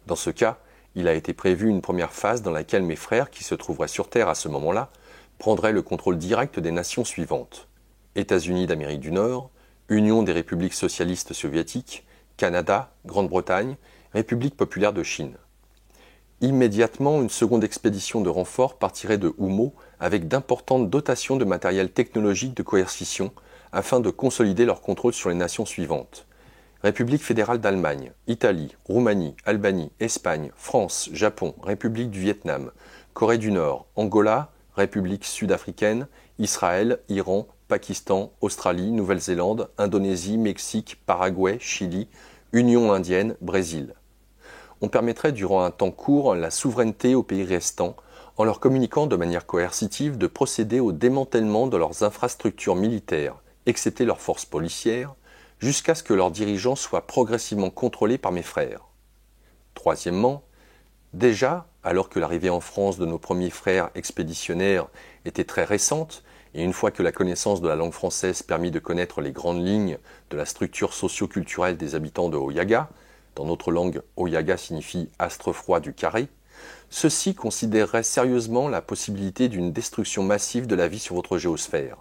Dans ce cas, il a été prévu une première phase dans laquelle mes frères, qui se trouveraient sur Terre à ce moment-là, prendraient le contrôle direct des nations suivantes: États-Unis d'Amérique du Nord, Union des républiques socialistes soviétiques, Canada, Grande-Bretagne, République populaire de Chine. Immédiatement, une seconde expédition de renfort partirait de Umo avec d'importantes dotations de matériel technologique de coercition afin de consolider leur contrôle sur les nations suivantes: République fédérale d'Allemagne, Italie, Roumanie, Albanie, Espagne, France, Japon, République du Vietnam, Corée du Nord, Angola, République sud-africaine, Israël, Iran, Pakistan, Australie, Nouvelle-Zélande, Indonésie, Mexique, Paraguay, Chili, Union indienne, Brésil. On permettrait durant un temps court la souveraineté aux pays restants, en leur communiquant de manière coercitive de procéder au démantèlement de leurs infrastructures militaires, excepté leurs forces policières, jusqu'à ce que leurs dirigeants soient progressivement contrôlés par mes frères. Troisièmement, déjà, alors que l'arrivée en France de nos premiers frères expéditionnaires était très récente, et une fois que la connaissance de la langue française permit de connaître les grandes lignes de la structure socio-culturelle des habitants de Oyaga, dans notre langue, Oyaga signifie « astre froid du carré », ceux-ci considéreraient sérieusement la possibilité d'une destruction massive de la vie sur votre géosphère.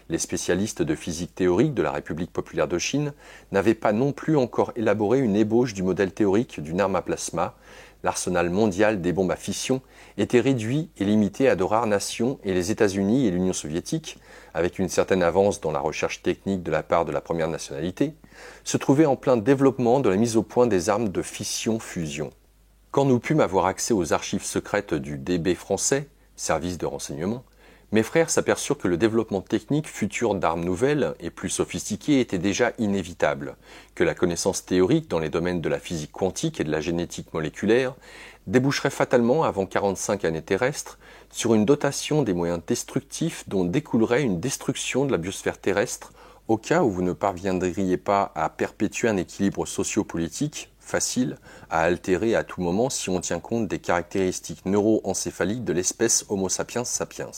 Les spécialistes de physique théorique de la République populaire de Chine n'avaient pas non plus encore élaboré une ébauche du modèle théorique d'une arme à plasma. L'arsenal mondial des bombes à fission était réduit et limité à de rares nations, et les États-Unis et l'Union soviétique, avec une certaine avance dans la recherche technique de la part de la première nationalité, se trouvaient en plein développement de la mise au point des armes de fission-fusion. Quand nous pûmes avoir accès aux archives secrètes du DB français, service de renseignement, mes frères s'aperçurent que le développement technique futur d'armes nouvelles et plus sophistiquées était déjà inévitable, que la connaissance théorique dans les domaines de la physique quantique et de la génétique moléculaire déboucherait fatalement, avant 45 années terrestres, sur une dotation des moyens destructifs dont découlerait une destruction de la biosphère terrestre au cas où vous ne parviendriez pas à perpétuer un équilibre socio-politique facile à altérer à tout moment si on tient compte des caractéristiques neuroencéphaliques de l'espèce Homo sapiens sapiens.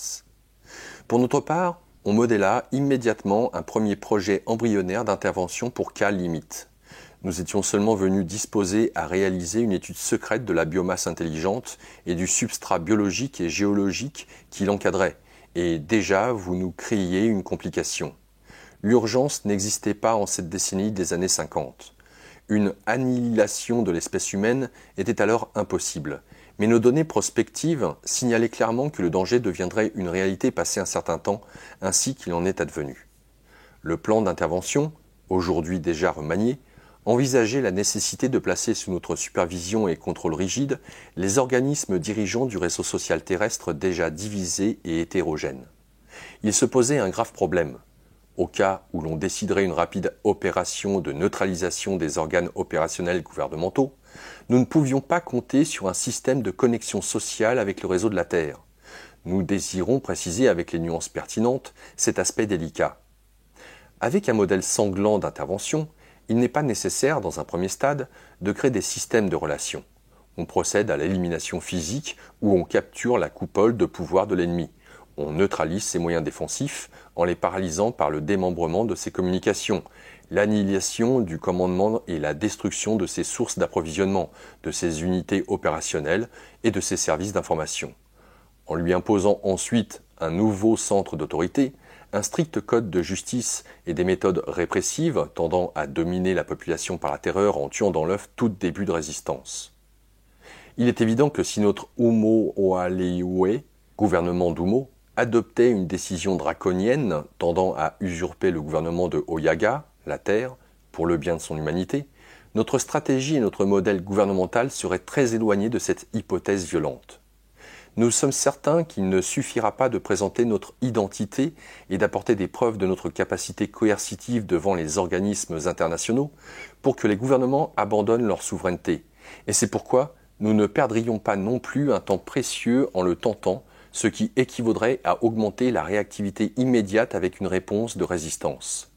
Pour notre part, on modéla immédiatement un premier projet embryonnaire d'intervention pour cas limite. Nous étions seulement venus disposer à réaliser une étude secrète de la biomasse intelligente et du substrat biologique et géologique qui l'encadrait, et déjà vous nous créiez une complication. L'urgence n'existait pas en cette décennie des années 50. Une annihilation de l'espèce humaine était alors impossible. Mais nos données prospectives signalaient clairement que le danger deviendrait une réalité passé un certain temps, ainsi qu'il en est advenu. Le plan d'intervention, aujourd'hui déjà remanié, envisageait la nécessité de placer sous notre supervision et contrôle rigide les organismes dirigeants du réseau social terrestre déjà divisés et hétérogènes. Il se posait un grave problème. Au cas où l'on déciderait une rapide opération de neutralisation des organes opérationnels gouvernementaux, nous ne pouvions pas compter sur un système de connexion sociale avec le réseau de la Terre. Nous désirons préciser avec les nuances pertinentes cet aspect délicat. Avec un modèle sanglant d'intervention, il n'est pas nécessaire, dans un premier stade, de créer des systèmes de relations. On procède à l'élimination physique ou on capture la coupole de pouvoir de l'ennemi. On neutralise ses moyens défensifs en les paralysant par le démembrement de ses communications, l'annihilation du commandement et la destruction de ses sources d'approvisionnement, de ses unités opérationnelles et de ses services d'information. En lui imposant ensuite un nouveau centre d'autorité, un strict code de justice et des méthodes répressives tendant à dominer la population par la terreur en tuant dans l'œuf tout début de résistance. Il est évident que si notre Umo Oaleue, gouvernement d'Umo, adoptait une décision draconienne tendant à usurper le gouvernement de Oyaga, la Terre, pour le bien de son humanité, notre stratégie et notre modèle gouvernemental seraient très éloignés de cette hypothèse violente. Nous sommes certains qu'il ne suffira pas de présenter notre identité et d'apporter des preuves de notre capacité coercitive devant les organismes internationaux pour que les gouvernements abandonnent leur souveraineté. Et c'est pourquoi nous ne perdrions pas non plus un temps précieux en le tentant, ce qui équivaudrait à augmenter la réactivité immédiate avec une réponse de résistance.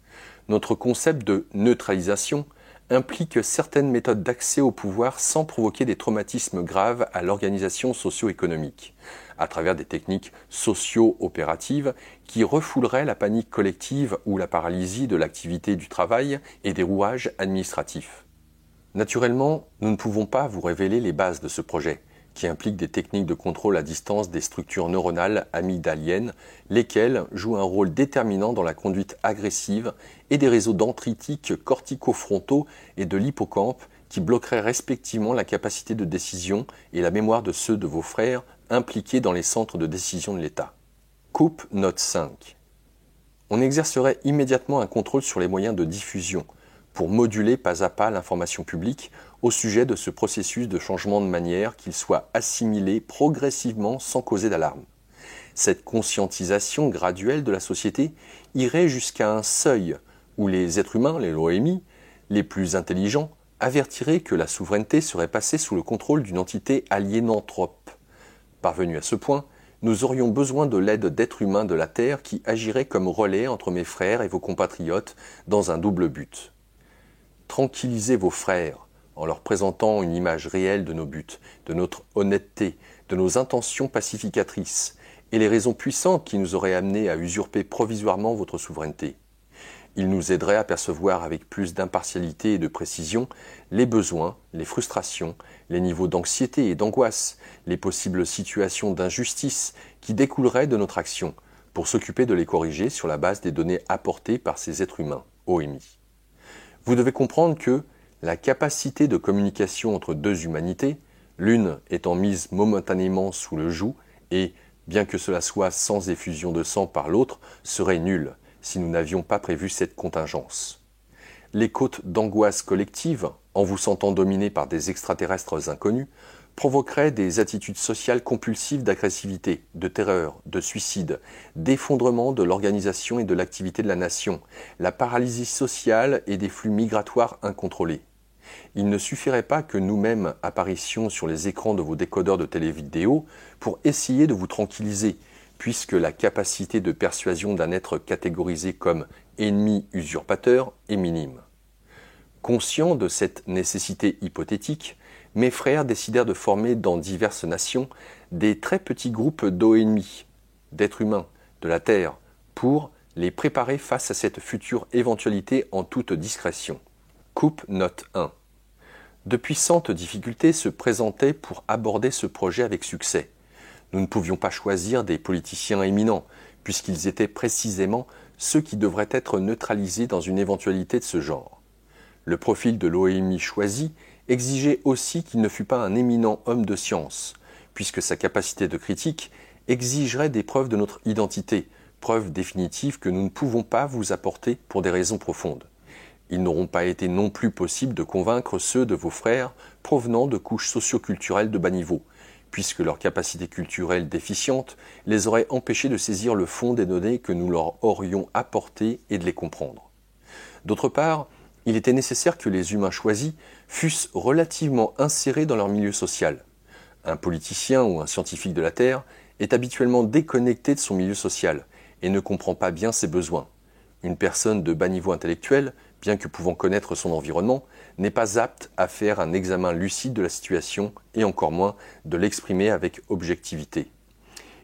Notre concept de neutralisation implique certaines méthodes d'accès au pouvoir sans provoquer des traumatismes graves à l'organisation socio-économique, à travers des techniques socio-opératives qui refouleraient la panique collective ou la paralysie de l'activité du travail et des rouages administratifs. Naturellement, nous ne pouvons pas vous révéler les bases de ce projet, qui implique des techniques de contrôle à distance des structures neuronales amygdaliennes, lesquelles jouent un rôle déterminant dans la conduite agressive, et des réseaux dendritiques corticofrontaux et de l'hippocampe qui bloqueraient respectivement la capacité de décision et la mémoire de ceux de vos frères impliqués dans les centres de décision de l'État. Coupe note 5. On exercerait immédiatement un contrôle sur les moyens de diffusion, pour moduler pas à pas l'information publique au sujet de ce processus de changement de manière qu'il soit assimilé progressivement sans causer d'alarme. Cette conscientisation graduelle de la société irait jusqu'à un seuil où les êtres humains, les Loemi, les plus intelligents, avertiraient que la souveraineté serait passée sous le contrôle d'une entité aliénanthrope. Parvenus à ce point, nous aurions besoin de l'aide d'êtres humains de la Terre qui agiraient comme relais entre mes frères et vos compatriotes dans un double but. Tranquillisez vos frères en leur présentant une image réelle de nos buts, de notre honnêteté, de nos intentions pacificatrices et les raisons puissantes qui nous auraient amenés à usurper provisoirement votre souveraineté. Ils nous aideraient à percevoir avec plus d'impartialité et de précision les besoins, les frustrations, les niveaux d'anxiété et d'angoisse, les possibles situations d'injustice qui découleraient de notre action, pour s'occuper de les corriger sur la base des données apportées par ces êtres humains, OMI. Vous devez comprendre que la capacité de communication entre deux humanités, l'une étant mise momentanément sous le joug et, bien que cela soit sans effusion de sang par l'autre, serait nulle si nous n'avions pas prévu cette contingence. Les côtes d'angoisse collective, en vous sentant dominé par des extraterrestres inconnus, provoqueraient des attitudes sociales compulsives d'agressivité, de terreur, de suicide, d'effondrement de l'organisation et de l'activité de la nation, la paralysie sociale et des flux migratoires incontrôlés. Il ne suffirait pas que nous-mêmes apparaissions sur les écrans de vos décodeurs de télévidéo pour essayer de vous tranquilliser, puisque la capacité de persuasion d'un être catégorisé comme ennemi usurpateur est minime. Conscients de cette nécessité hypothétique, mes frères décidèrent de former dans diverses nations des très petits groupes d'OMI, d'êtres humains, de la Terre, pour les préparer face à cette future éventualité en toute discrétion. Coupe note 1. De puissantes difficultés se présentaient pour aborder ce projet avec succès. Nous ne pouvions pas choisir des politiciens éminents, puisqu'ils étaient précisément ceux qui devraient être neutralisés dans une éventualité de ce genre. Le profil de l'OMI choisi exigeait aussi qu'il ne fût pas un éminent homme de science, puisque sa capacité de critique exigerait des preuves de notre identité, preuves définitives que nous ne pouvons pas vous apporter pour des raisons profondes. Il n'auront pas été non plus possible de convaincre ceux de vos frères provenant de couches socio-culturelles de bas niveau, puisque leur capacité culturelle déficiente les aurait empêchés de saisir le fond des données que nous leur aurions apportées et de les comprendre. D'autre part, il était nécessaire que les humains choisis fussent relativement insérés dans leur milieu social. Un politicien ou un scientifique de la Terre est habituellement déconnecté de son milieu social et ne comprend pas bien ses besoins. Une personne de bas niveau intellectuel, bien que pouvant connaître son environnement, n'est pas apte à faire un examen lucide de la situation et encore moins de l'exprimer avec objectivité.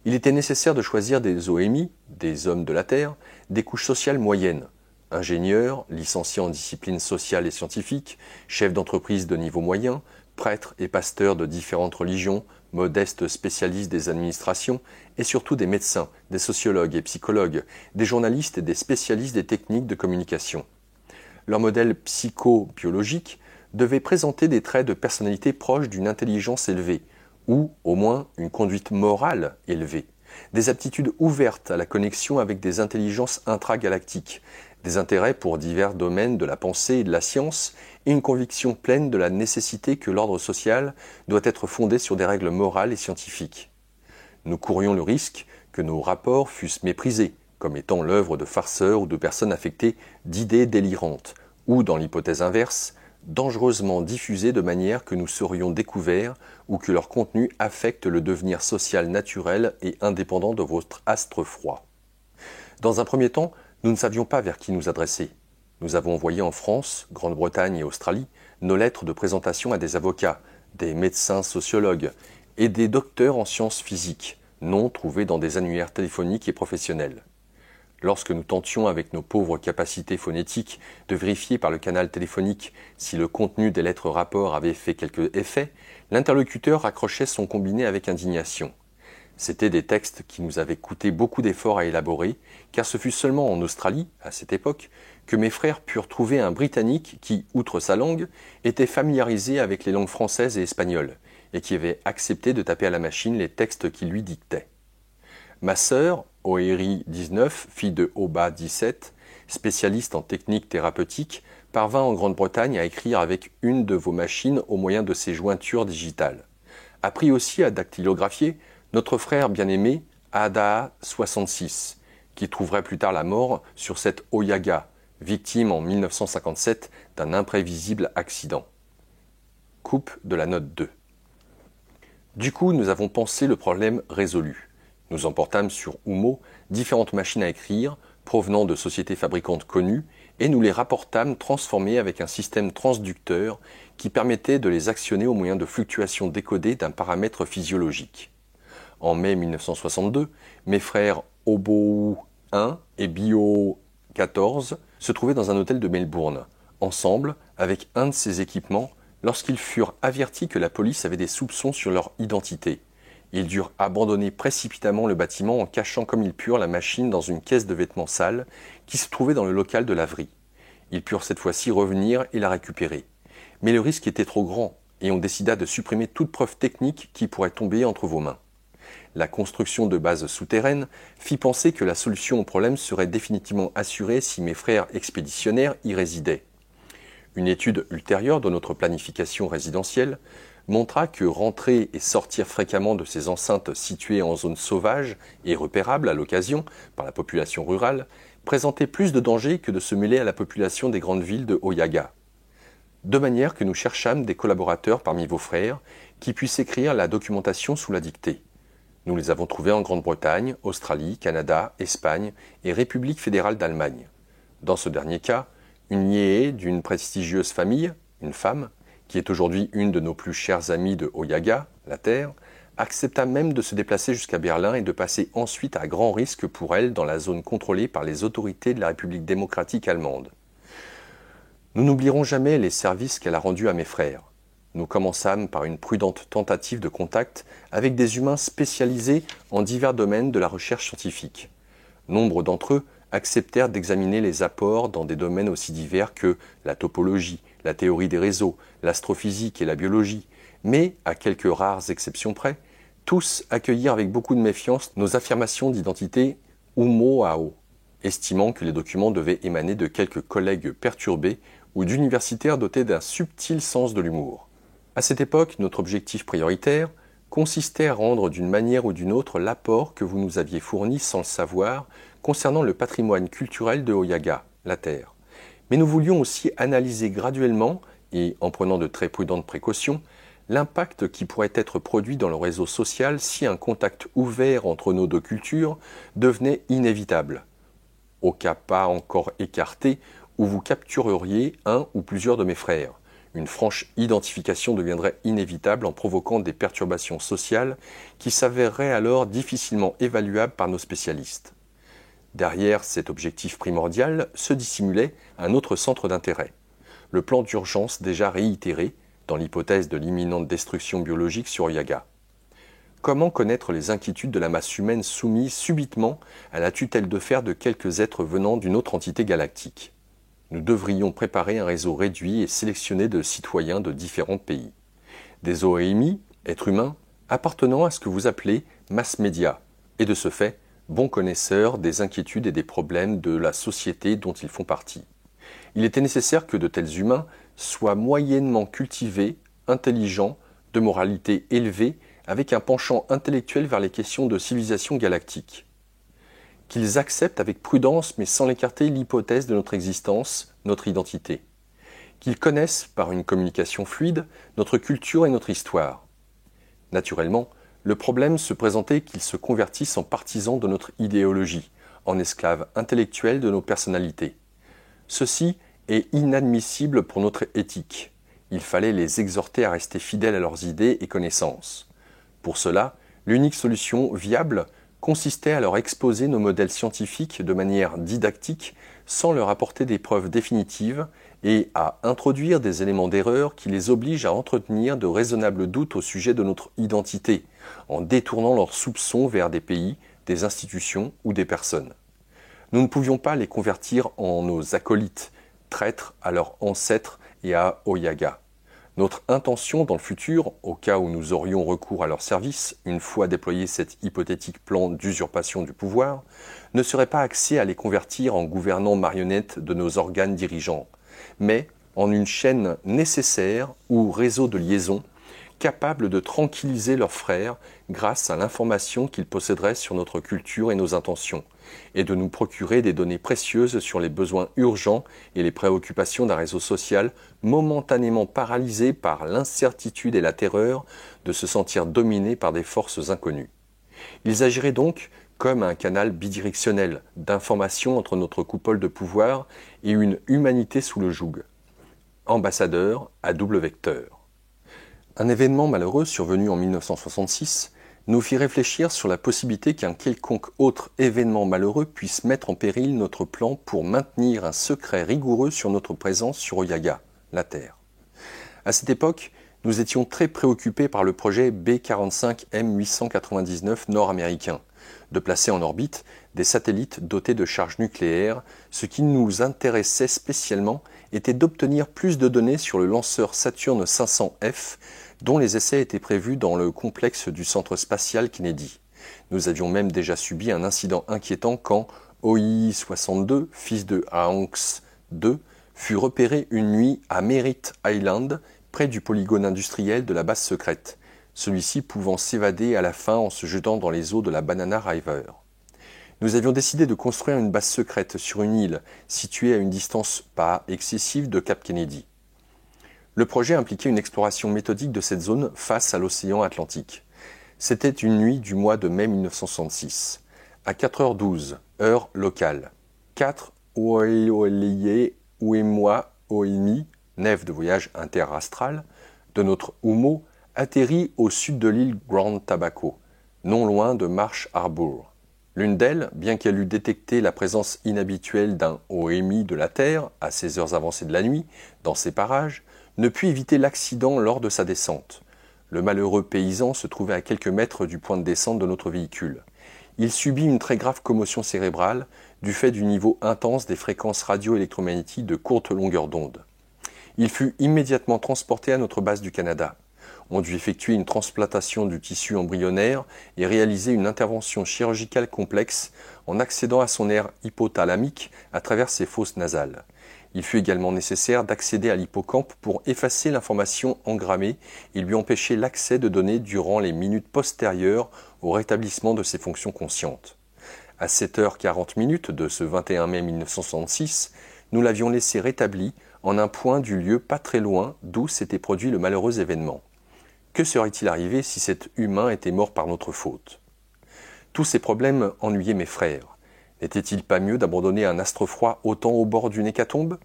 Il était nécessaire de choisir des OMI, des hommes de la Terre, des couches sociales moyennes, ingénieurs, licenciés en disciplines sociales et scientifiques, chefs d'entreprise de niveau moyen, prêtres et pasteurs de différentes religions, modestes spécialistes des administrations et surtout des médecins, des sociologues et psychologues, des journalistes et des spécialistes des techniques de communication. Leur modèle psychobiologique devait présenter des traits de personnalité proches d'une intelligence élevée, ou au moins une conduite morale élevée, des aptitudes ouvertes à la connexion avec des intelligences intragalactiques, des intérêts pour divers domaines de la pensée et de la science, et une conviction pleine de la nécessité que l'ordre social doit être fondé sur des règles morales et scientifiques. Nous courions le risque que nos rapports fussent méprisés, comme étant l'œuvre de farceurs ou de personnes affectées d'idées délirantes, ou, dans l'hypothèse inverse, dangereusement diffusés de manière que nous serions découverts ou que leur contenu affecte le devenir social naturel et indépendant de votre astre froid. Dans un premier temps, nous ne savions pas vers qui nous adresser. Nous avons envoyé en France, Grande-Bretagne et Australie nos lettres de présentation à des avocats, des médecins sociologues et des docteurs en sciences physiques, noms trouvés dans des annuaires téléphoniques et professionnels. Lorsque nous tentions avec nos pauvres capacités phonétiques de vérifier par le canal téléphonique si le contenu des lettres rapports avait fait quelque effet, l'interlocuteur raccrochait son combiné avec indignation. C'étaient des textes qui nous avaient coûté beaucoup d'efforts à élaborer, car ce fut seulement en Australie, à cette époque, que mes frères purent trouver un Britannique qui, outre sa langue, était familiarisé avec les langues françaises et espagnoles, et qui avait accepté de taper à la machine les textes qu'il lui dictait. Ma sœur, Oeri 19, fille de Oba 17, spécialiste en techniques thérapeutiques, parvint en Grande-Bretagne à écrire avec une de vos machines au moyen de ses jointures digitales. Apprit aussi à dactylographier notre frère bien-aimé, Ada 66, qui trouverait plus tard la mort sur cette Oyaga, victime en 1957 d'un imprévisible accident. Coupe de la note 2. Du coup, nous avons pensé le problème résolu. Nous emportâmes sur Oumo différentes machines à écrire, provenant de sociétés fabricantes connues, et nous les rapportâmes transformées avec un système transducteur qui permettait de les actionner au moyen de fluctuations décodées d'un paramètre physiologique. En mai 1962, mes frères Obo 1 et Bio 14 se trouvaient dans un hôtel de Melbourne, ensemble avec un de ces équipements, lorsqu'ils furent avertis que la police avait des soupçons sur leur identité. Ils durent abandonner précipitamment le bâtiment en cachant comme ils purent la machine dans une caisse de vêtements sales qui se trouvait dans le local de laverie. Ils purent cette fois-ci revenir et la récupérer. Mais le risque était trop grand et on décida de supprimer toute preuve technique qui pourrait tomber entre vos mains. La construction de bases souterraines fit penser que la solution au problème serait définitivement assurée si mes frères expéditionnaires y résidaient. Une étude ultérieure de notre planification résidentielle montra que rentrer et sortir fréquemment de ces enceintes situées en zone sauvage et repérables à l'occasion par la population rurale présentait plus de danger que de se mêler à la population des grandes villes de Oyaga. De manière que nous cherchâmes des collaborateurs parmi vos frères qui puissent écrire la documentation sous la dictée. Nous les avons trouvés en Grande-Bretagne, Australie, Canada, Espagne et République fédérale d'Allemagne. Dans ce dernier cas, une niée d'une prestigieuse famille, une femme, qui est aujourd'hui une de nos plus chères amies de Oyaga, la Terre, accepta même de se déplacer jusqu'à Berlin et de passer ensuite à grand risque pour elle dans la zone contrôlée par les autorités de la République démocratique allemande. Nous n'oublierons jamais les services qu'elle a rendus à mes frères. Nous commençâmes par une prudente tentative de contact avec des humains spécialisés en divers domaines de la recherche scientifique. Nombre d'entre eux acceptèrent d'examiner les apports dans des domaines aussi divers que la topologie, la théorie des réseaux, l'astrophysique et la biologie, mais, à quelques rares exceptions près, tous accueillirent avec beaucoup de méfiance nos affirmations d'identité Umoao, estimant que les documents devaient émaner de quelques collègues perturbés ou d'universitaires dotés d'un subtil sens de l'humour. À cette époque, notre objectif prioritaire consistait à rendre d'une manière ou d'une autre l'apport que vous nous aviez fourni sans le savoir concernant le patrimoine culturel de Oyaga, la Terre. Mais nous voulions aussi analyser graduellement, et en prenant de très prudentes précautions, l'impact qui pourrait être produit dans le réseau social si un contact ouvert entre nos deux cultures devenait inévitable. Au cas pas encore écarté où vous captureriez un ou plusieurs de mes frères, une franche identification deviendrait inévitable en provoquant des perturbations sociales qui s'avéreraient alors difficilement évaluables par nos spécialistes. Derrière cet objectif primordial se dissimulait un autre centre d'intérêt, le plan d'urgence déjà réitéré dans l'hypothèse de l'imminente destruction biologique sur Oyaga. Comment connaître les inquiétudes de la masse humaine soumise subitement à la tutelle de fer de quelques êtres venant d'une autre entité galactique ? Nous devrions préparer un réseau réduit et sélectionné de citoyens de différents pays. Des OEMI, êtres humains, appartenant à ce que vous appelez mass média, et de ce fait, bons connaisseurs des inquiétudes et des problèmes de la société dont ils font partie. Il était nécessaire que de tels humains soient moyennement cultivés, intelligents, de moralité élevée, avec un penchant intellectuel vers les questions de civilisation galactique. Qu'ils acceptent avec prudence mais sans l'écarter l'hypothèse de notre existence, notre identité. Qu'ils connaissent, par une communication fluide, notre culture et notre histoire. Naturellement, le problème se présentait qu'ils se convertissent en partisans de notre idéologie, en esclaves intellectuels de nos personnalités. Ceci est inadmissible pour notre éthique. Il fallait les exhorter à rester fidèles à leurs idées et connaissances. Pour cela, l'unique solution viable consistait à leur exposer nos modèles scientifiques de manière didactique sans leur apporter des preuves définitives et à introduire des éléments d'erreur qui les obligent à entretenir de raisonnables doutes au sujet de notre identité, en détournant leurs soupçons vers des pays, des institutions ou des personnes. Nous ne pouvions pas les convertir en nos acolytes, traîtres à leurs ancêtres et à Oyaga. Notre intention dans le futur, au cas où nous aurions recours à leur service, une fois déployé cet hypothétique plan d'usurpation du pouvoir, ne serait pas axée à les convertir en gouvernants marionnettes de nos organes dirigeants, mais en une chaîne nécessaire ou réseau de liaison capable de tranquilliser leurs frères grâce à l'information qu'ils posséderaient sur notre culture et nos intentions, et de nous procurer des données précieuses sur les besoins urgents et les préoccupations d'un réseau social momentanément paralysé par l'incertitude et la terreur de se sentir dominé par des forces inconnues. Ils agiraient donc comme un canal bidirectionnel d'information entre notre coupole de pouvoir et une humanité sous le joug. Ambassadeurs à double vecteur. Un événement malheureux survenu en 1966 nous fit réfléchir sur la possibilité qu'un quelconque autre événement malheureux puisse mettre en péril notre plan pour maintenir un secret rigoureux sur notre présence sur Oyaga, la Terre. À cette époque, nous étions très préoccupés par le projet B-45M899 nord-américain, de placer en orbite des satellites dotés de charges nucléaires. Ce qui nous intéressait spécialement était d'obtenir plus de données sur le lanceur Saturn 500F, dont les essais étaient prévus dans le complexe du centre spatial Kennedy. Nous avions même déjà subi un incident inquiétant quand OI-62, fils de Hanks II, fut repéré une nuit à Merritt Island, près du polygone industriel de la base secrète, celui-ci pouvant s'évader à la fin en se jetant dans les eaux de la Banana River. Nous avions décidé de construire une base secrète sur une île située à une distance pas excessive de Cap Kennedy. Le projet impliquait une exploration méthodique de cette zone face à l'océan Atlantique. C'était une nuit du mois de mai 1966. À 4h12, heure locale, 4 Oelie Uemua Oemi, nef de voyage interastral, de notre Humo, atterrit au sud de l'île Grand Tabaco, non loin de Marsh Harbour. L'une d'elles, bien qu'elle eût détecté la présence inhabituelle d'un OMI de la Terre, à ces heures avancées de la nuit, dans ces parages, ne put éviter l'accident lors de sa descente. Le malheureux paysan se trouvait à quelques mètres du point de descente de notre véhicule. Il subit une très grave commotion cérébrale du fait du niveau intense des fréquences radio-électromagnétiques de courte longueur d'onde. Il fut immédiatement transporté à notre base du Canada. On dut effectuer une transplantation du tissu embryonnaire et réaliser une intervention chirurgicale complexe en accédant à son aire hypothalamique à travers ses fosses nasales. Il fut également nécessaire d'accéder à l'hippocampe pour effacer l'information engrammée et lui empêcher l'accès de données durant les minutes postérieures au rétablissement de ses fonctions conscientes. À 7h40 de ce 21 mai 1966, nous l'avions laissé rétabli en un point du lieu pas très loin d'où s'était produit le malheureux événement. Que serait-il arrivé si cet humain était mort par notre faute? Tous ces problèmes ennuyaient mes frères. N'était-il pas mieux d'abandonner un astre froid autant au bord d'une hécatombe?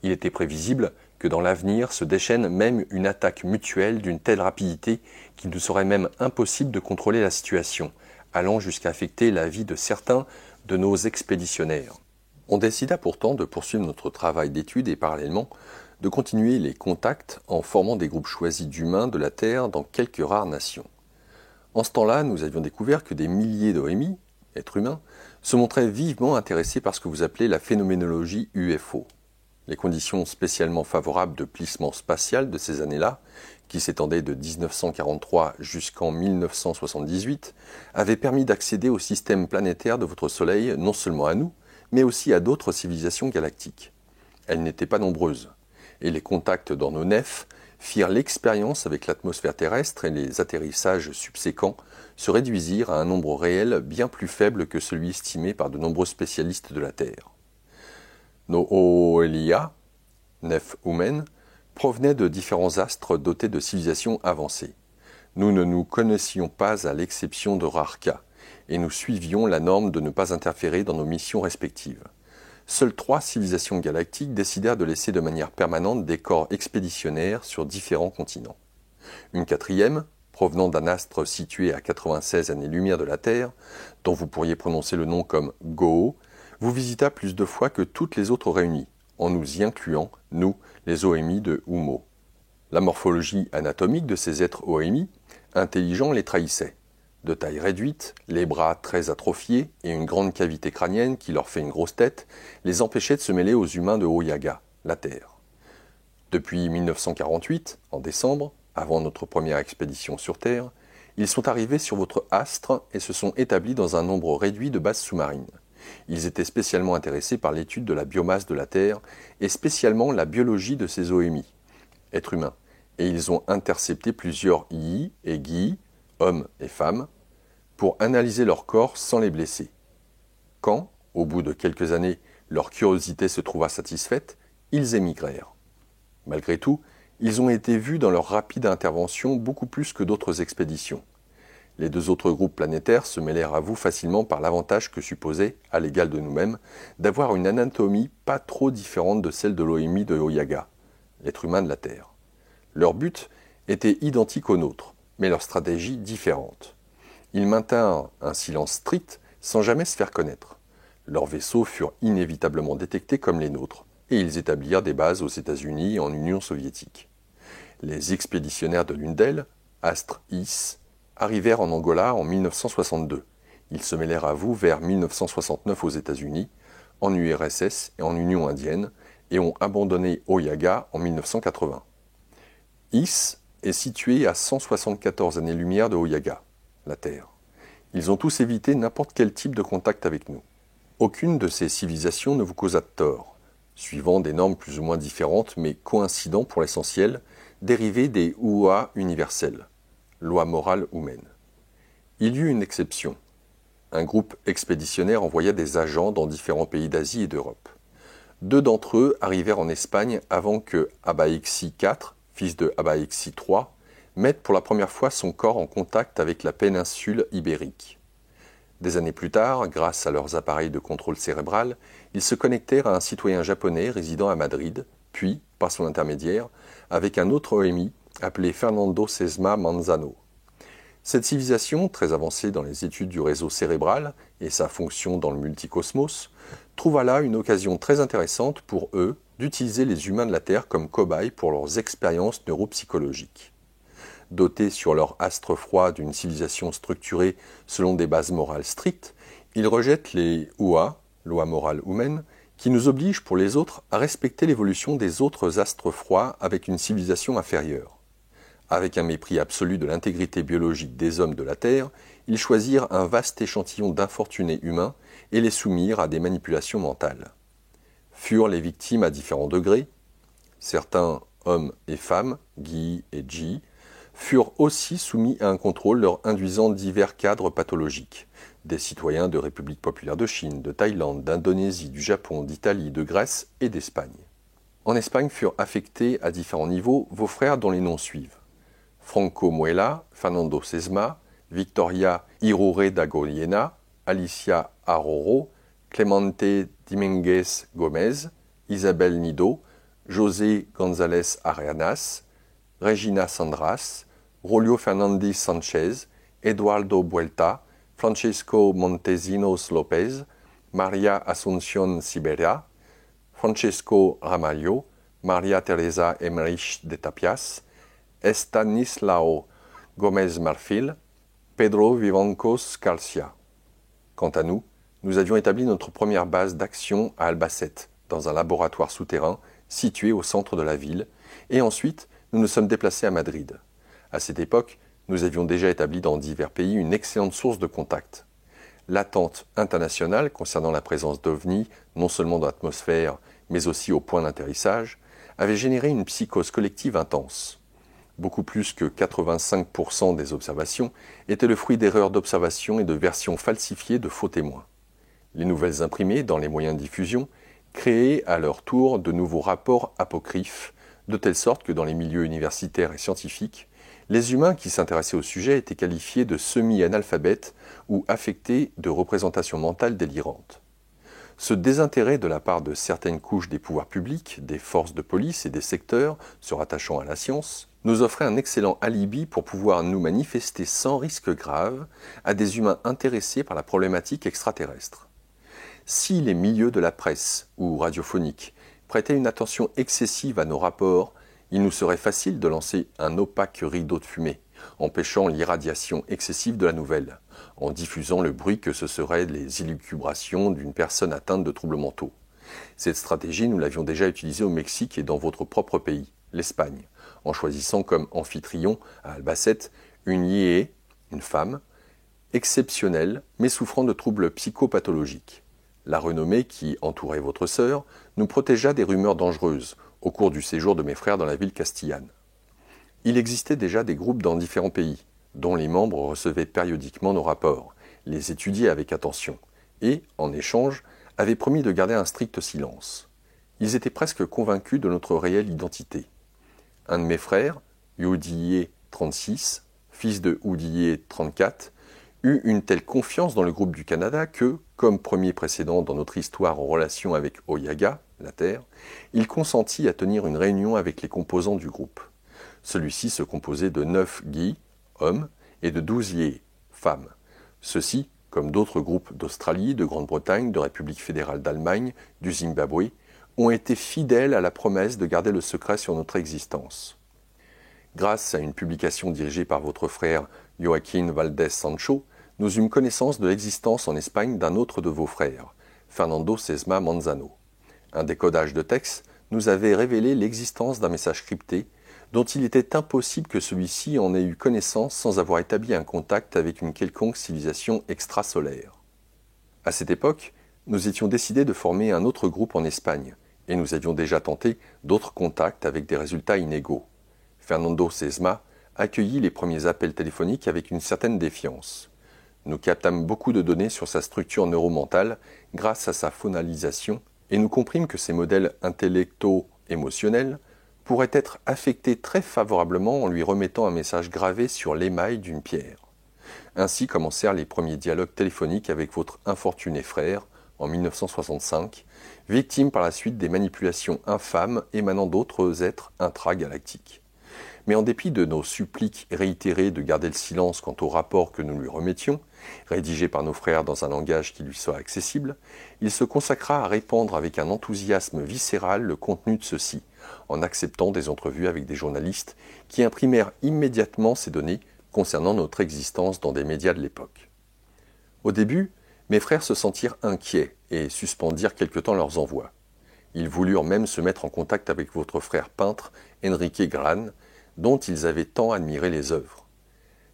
Il était prévisible que dans l'avenir se déchaîne même une attaque mutuelle d'une telle rapidité qu'il nous serait même impossible de contrôler la situation, allant jusqu'à affecter la vie de certains de nos expéditionnaires. On décida pourtant de poursuivre notre travail d'étude et parallèlement de continuer les contacts en formant des groupes choisis d'humains de la Terre dans quelques rares nations. En ce temps-là, nous avions découvert que des milliers d'OMI, êtres humains, se montraient vivement intéressés par ce que vous appelez la phénoménologie UFO. Les conditions spécialement favorables de plissement spatial de ces années-là, qui s'étendaient de 1943 jusqu'en 1978, avaient permis d'accéder au système planétaire de votre Soleil, non seulement à nous, mais aussi à d'autres civilisations galactiques. Elles n'étaient pas nombreuses, et les contacts dans nos nefs firent l'expérience avec l'atmosphère terrestre et les atterrissages subséquents se réduisirent à un nombre réel bien plus faible que celui estimé par de nombreux spécialistes de la Terre. Nos Oelia, nefs humaines, provenaient de différents astres dotés de civilisations avancées. Nous ne nous connaissions pas à l'exception de rares cas, et nous suivions la norme de ne pas interférer dans nos missions respectives. Seules 3 civilisations galactiques décidèrent de laisser de manière permanente des corps expéditionnaires sur différents continents. Une 4e, provenant d'un astre situé à 96 années-lumière de la Terre, dont vous pourriez prononcer le nom comme Go, vous visita plus de fois que toutes les autres réunies, en nous y incluant, nous, les OMI de Humo. La morphologie anatomique de ces êtres OMI, intelligents, les trahissait. De taille réduite, les bras très atrophiés et une grande cavité crânienne qui leur fait une grosse tête, les empêchaient de se mêler aux humains de Oyaga, la Terre. Depuis 1948, en décembre, avant notre première expédition sur Terre, ils sont arrivés sur votre astre et se sont établis dans un nombre réduit de bases sous-marines. Ils étaient spécialement intéressés par l'étude de la biomasse de la Terre et spécialement la biologie de ces OMI, êtres humains, et ils ont intercepté plusieurs Yi et Gi, hommes et femmes, pour analyser leur corps sans les blesser. Quand, au bout de quelques années, leur curiosité se trouva satisfaite, ils émigrèrent. Malgré tout, ils ont été vus dans leur rapide intervention beaucoup plus que d'autres expéditions. Les 2 autres groupes planétaires se mêlèrent à vous facilement par l'avantage que supposait, à l'égal de nous-mêmes, d'avoir une anatomie pas trop différente de celle de l'OMI de Oyaga, l'être humain de la Terre. Leur but était identique au nôtre, mais leur stratégie différente. Ils maintinrent un silence strict sans jamais se faire connaître. Leurs vaisseaux furent inévitablement détectés comme les nôtres, et ils établirent des bases aux États-Unis et en Union soviétique. Les expéditionnaires de l'une d'elles, Astre Is, arrivèrent en Angola en 1962. Ils se mêlèrent à vous vers 1969 aux États-Unis, en URSS et en Union indienne, et ont abandonné Oyaga en 1980. Is est situé à 174 années-lumière de Oyaga, la Terre. Ils ont tous évité n'importe quel type de contact avec nous. Aucune de ces civilisations ne vous causa de tort, suivant des normes plus ou moins différentes mais coïncidant pour l'essentiel, dérivées des lois universelles, lois morales humaines. Il y eut une exception. Un groupe expéditionnaire envoya des agents dans différents pays d'Asie et d'Europe. 2 d'entre eux arrivèrent en Espagne avant que Abaïxi IV, fils de Abaïxi III, mette pour la première fois son corps en contact avec la péninsule ibérique. Des années plus tard, grâce à leurs appareils de contrôle cérébral, ils se connectèrent à un citoyen japonais résidant à Madrid, puis, par son intermédiaire, avec un autre OMI appelé Fernando Sesma Manzano. Cette civilisation, très avancée dans les études du réseau cérébral et sa fonction dans le multicosmos, trouva là une occasion très intéressante pour eux d'utiliser les humains de la Terre comme cobayes pour leurs expériences neuropsychologiques. Dotés sur leur astre froid d'une civilisation structurée selon des bases morales strictes, ils rejettent les UA, lois morales humaines, qui nous obligent pour les autres à respecter l'évolution des autres astres froids avec une civilisation inférieure. Avec un mépris absolu de l'intégrité biologique des hommes de la Terre, ils choisirent un vaste échantillon d'infortunés humains et les soumirent à des manipulations mentales. Furent les victimes à différents degrés. Certains hommes et femmes, Guy et Ji, furent aussi soumis à un contrôle leur induisant divers cadres pathologiques. Des citoyens de République populaire de Chine, de Thaïlande, d'Indonésie, du Japon, d'Italie, de Grèce et d'Espagne. En Espagne furent affectés à différents niveaux vos frères dont les noms suivent. Franco Muela, Fernando Sesma, Victoria Irure Dagoyena, Alicia Aroro, Clemente Dominguez Gomez, Isabel Nido, José González Arenas, Regina Sandras, Rolio Fernandez Sanchez, Eduardo Buelta, Francisco Montesinos López, María Asunción Siberia, Francesco Ramalho, María Teresa Emmerich de Tapias, Estanislao Gómez Marfil, Pedro Vivancos Garcia. Quant à nous, nous avions établi notre première base d'action à Albacete, dans un laboratoire souterrain situé au centre de la ville, et ensuite nous nous sommes déplacés à Madrid. À cette époque, nous avions déjà établi dans divers pays une excellente source de contact. L'attente internationale concernant la présence d'OVNI, non seulement dans l'atmosphère, mais aussi au point d'atterrissage, avait généré une psychose collective intense. Beaucoup plus que 85% des observations étaient le fruit d'erreurs d'observation et de versions falsifiées de faux témoins. Les nouvelles imprimées dans les moyens de diffusion créaient à leur tour de nouveaux rapports apocryphes, de telle sorte que dans les milieux universitaires et scientifiques, les humains qui s'intéressaient au sujet étaient qualifiés de semi-analphabètes ou affectés de représentations mentales délirantes. Ce désintérêt de la part de certaines couches des pouvoirs publics, des forces de police et des secteurs se rattachant à la science, nous offrait un excellent alibi pour pouvoir nous manifester sans risque grave à des humains intéressés par la problématique extraterrestre. Si les milieux de la presse ou radiophonique prêtaient une attention excessive à nos rapports, il nous serait facile de lancer un opaque rideau de fumée, empêchant l'irradiation excessive de la nouvelle, en diffusant le bruit que ce seraient les élucubrations d'une personne atteinte de troubles mentaux. Cette stratégie, nous l'avions déjà utilisée au Mexique et dans votre propre pays, l'Espagne, en choisissant comme amphitryon à Albacete une yéé, une femme, exceptionnelle mais souffrant de troubles psychopathologiques. La renommée qui entourait votre sœur nous protégea des rumeurs dangereuses au cours du séjour de mes frères dans la ville castillane. Il existait déjà des groupes dans différents pays, dont les membres recevaient périodiquement nos rapports, les étudiaient avec attention, et, en échange, avaient promis de garder un strict silence. Ils étaient presque convaincus de notre réelle identité. Un de mes frères, Oudiye 36, fils de Oudiye 34, eut une telle confiance dans le groupe du Canada que, comme premier précédent dans notre histoire en relation avec Oyaga, la Terre, il consentit à tenir une réunion avec les composants du groupe. Celui-ci se composait de 9 Guy, hommes, et de 12 Yé, femmes. Ceux-ci, comme d'autres groupes d'Australie, de Grande-Bretagne, de République fédérale d'Allemagne, du Zimbabwe, ont été fidèles à la promesse de garder le secret sur notre existence. Grâce à une publication dirigée par votre frère Joaquín Valdés Sancho, nous eûmes connaissance de l'existence en Espagne d'un autre de vos frères, Fernando Sesma Manzano. Un décodage de texte nous avait révélé l'existence d'un message crypté dont il était impossible que celui-ci en ait eu connaissance sans avoir établi un contact avec une quelconque civilisation extrasolaire. À cette époque, nous étions décidés de former un autre groupe en Espagne, et nous avions déjà tenté d'autres contacts avec des résultats inégaux. Fernando Sesma accueillit les premiers appels téléphoniques avec une certaine défiance. Nous captâmes beaucoup de données sur sa structure neuromentale grâce à sa phonalisation, et nous comprîmes que ces modèles intellecto-émotionnels pourraient être affectés très favorablement en lui remettant un message gravé sur l'émail d'une pierre. Ainsi commencèrent les premiers dialogues téléphoniques avec votre infortuné frère, en 1965, victime par la suite des manipulations infâmes émanant d'autres êtres intragalactiques. Mais en dépit de nos suppliques réitérées de garder le silence quant au rapport que nous lui remettions, rédigé par nos frères dans un langage qui lui soit accessible, il se consacra à répandre avec un enthousiasme viscéral le contenu de ceux-ci, en acceptant des entrevues avec des journalistes qui imprimèrent immédiatement ces données concernant notre existence dans des médias de l'époque. Au début, mes frères se sentirent inquiets et suspendirent quelque temps leurs envois. Ils voulurent même se mettre en contact avec votre frère peintre, Enrique Gran, dont ils avaient tant admiré les œuvres.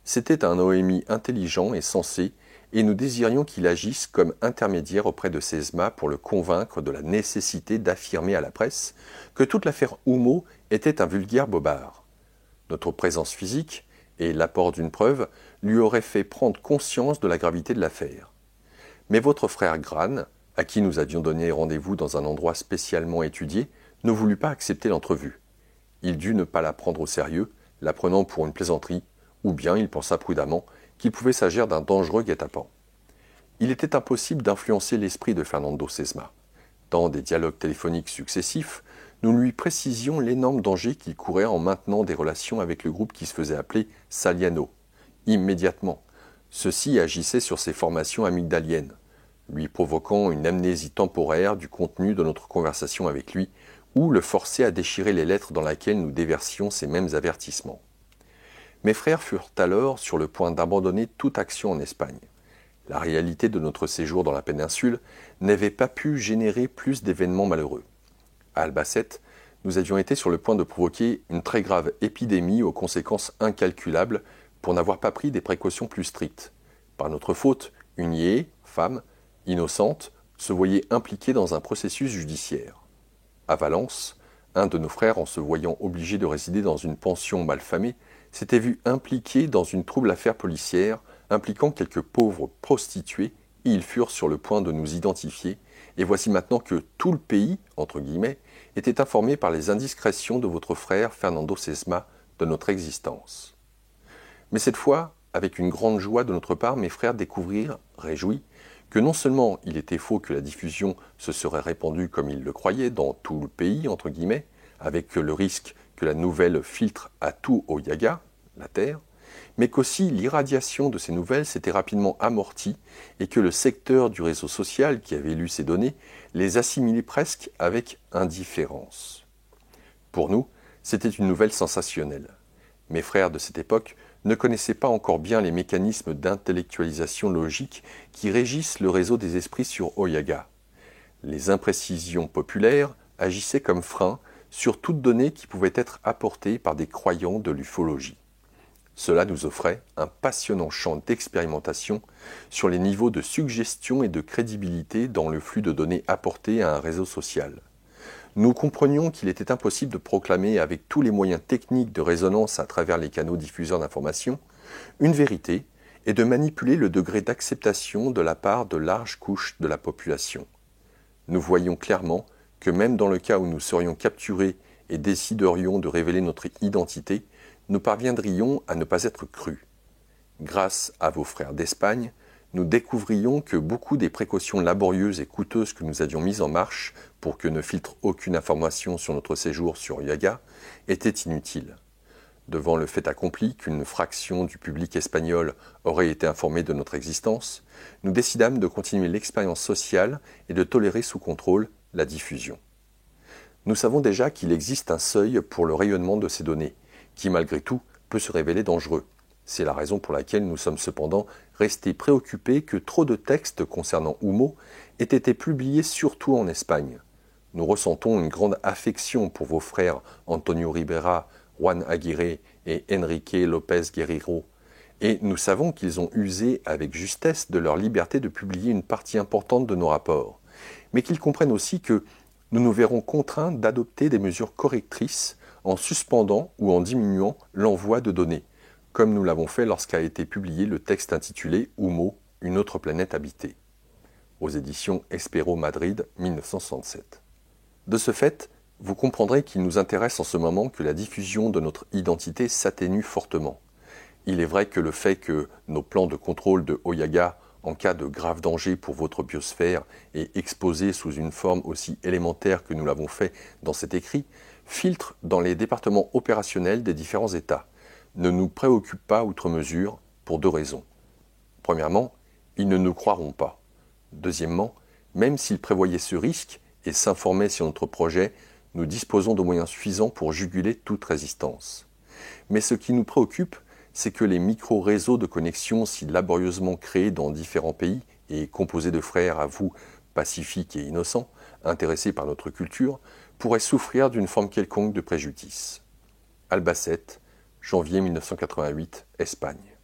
C'était un Noémie intelligent et sensé, et nous désirions qu'il agisse comme intermédiaire auprès de Sesma pour le convaincre de la nécessité d'affirmer à la presse que toute l'affaire Humo était un vulgaire bobard. Notre présence physique et l'apport d'une preuve lui auraient fait prendre conscience de la gravité de l'affaire. Mais votre frère Gran, à qui nous avions donné rendez-vous dans un endroit spécialement étudié, ne voulut pas accepter l'entrevue. Il dut ne pas la prendre au sérieux, la prenant pour une plaisanterie, ou bien il pensa prudemment qu'il pouvait s'agir d'un dangereux guet-apens. Il était impossible d'influencer l'esprit de Fernando Sesma. Dans des dialogues téléphoniques successifs, nous lui précisions l'énorme danger qu'il courait en maintenant des relations avec le groupe qui se faisait appeler Saliano. Immédiatement, ceci agissait sur ses formations amygdaliennes, lui provoquant une amnésie temporaire du contenu de notre conversation avec lui, ou le forçait à déchirer les lettres dans lesquelles nous déversions ces mêmes avertissements. Mes frères furent alors sur le point d'abandonner toute action en Espagne. La réalité de notre séjour dans la péninsule n'avait pas pu générer plus d'événements malheureux. À Albacete, nous avions été sur le point de provoquer une très grave épidémie aux conséquences incalculables pour n'avoir pas pris des précautions plus strictes. Par notre faute, une Yé, femme, innocente, se voyait impliquée dans un processus judiciaire. À Valence, un de nos frères, en se voyant obligé de résider dans une pension malfamée, s'était vu impliqué dans une trouble affaire policière impliquant quelques pauvres prostituées, et ils furent sur le point de nous identifier, et voici maintenant que tout le pays, entre guillemets, était informé par les indiscrétions de votre frère Fernando Sesma de notre existence. Mais cette fois, avec une grande joie de notre part, mes frères découvrirent, réjouis, que non seulement il était faux que la diffusion se serait répandue comme ils le croyaient dans tout le pays, entre guillemets, avec le risque que la nouvelle filtre à tout Oyaga, la Terre, mais qu'aussi l'irradiation de ces nouvelles s'était rapidement amortie et que le secteur du réseau social qui avait lu ces données les assimilait presque avec indifférence. Pour nous, c'était une nouvelle sensationnelle. Mes frères de cette époque ne connaissaient pas encore bien les mécanismes d'intellectualisation logique qui régissent le réseau des esprits sur Oyaga. Les imprécisions populaires agissaient comme frein sur toute donnée qui pouvait être apportée par des croyants de l'ufologie. Cela nous offrait un passionnant champ d'expérimentation sur les niveaux de suggestion et de crédibilité dans le flux de données apportées à un réseau social. Nous comprenions qu'il était impossible de proclamer avec tous les moyens techniques de résonance à travers les canaux diffuseurs d'informations une vérité et de manipuler le degré d'acceptation de la part de larges couches de la population. Nous voyions clairement que même dans le cas où nous serions capturés et déciderions de révéler notre identité, nous parviendrions à ne pas être crus. Grâce à vos frères d'Espagne, nous découvrions que beaucoup des précautions laborieuses et coûteuses que nous avions mises en marche pour que ne filtre aucune information sur notre séjour sur Oyaga étaient inutiles. Devant le fait accompli qu'une fraction du public espagnol aurait été informée de notre existence, nous décidâmes de continuer l'expérience sociale et de tolérer sous contrôle la diffusion. Nous savons déjà qu'il existe un seuil pour le rayonnement de ces données, qui malgré tout peut se révéler dangereux. C'est la raison pour laquelle nous sommes cependant restés préoccupés que trop de textes concernant Humo aient été publiés surtout en Espagne. Nous ressentons une grande affection pour vos frères Antonio Ribera, Juan Aguirre et Enrique López Guerrero, et nous savons qu'ils ont usé avec justesse de leur liberté de publier une partie importante de nos rapports, mais qu'ils comprennent aussi que nous nous verrons contraints d'adopter des mesures correctrices en suspendant ou en diminuant l'envoi de données, comme nous l'avons fait lorsqu'a été publié le texte intitulé Humo, une autre planète habitée, aux éditions Espero Madrid 1967. De ce fait, vous comprendrez qu'il nous intéresse en ce moment que la diffusion de notre identité s'atténue fortement. Il est vrai que le fait que nos plans de contrôle de Oyaga, en cas de grave danger pour votre biosphère et exposés sous une forme aussi élémentaire que nous l'avons fait dans cet écrit, filtrent dans les départements opérationnels des différents États, ne nous préoccupe pas outre mesure pour deux raisons. Premièrement, ils ne nous croiront pas. Deuxièmement, même s'ils prévoyaient ce risque et s'informaient sur notre projet, nous disposons de moyens suffisants pour juguler toute résistance. Mais ce qui nous préoccupe, c'est que les micro-réseaux de connexion si laborieusement créés dans différents pays et composés de frères à vous, pacifiques et innocents, intéressés par notre culture, pourraient souffrir d'une forme quelconque de préjudice. Albacete, janvier 1988, Espagne.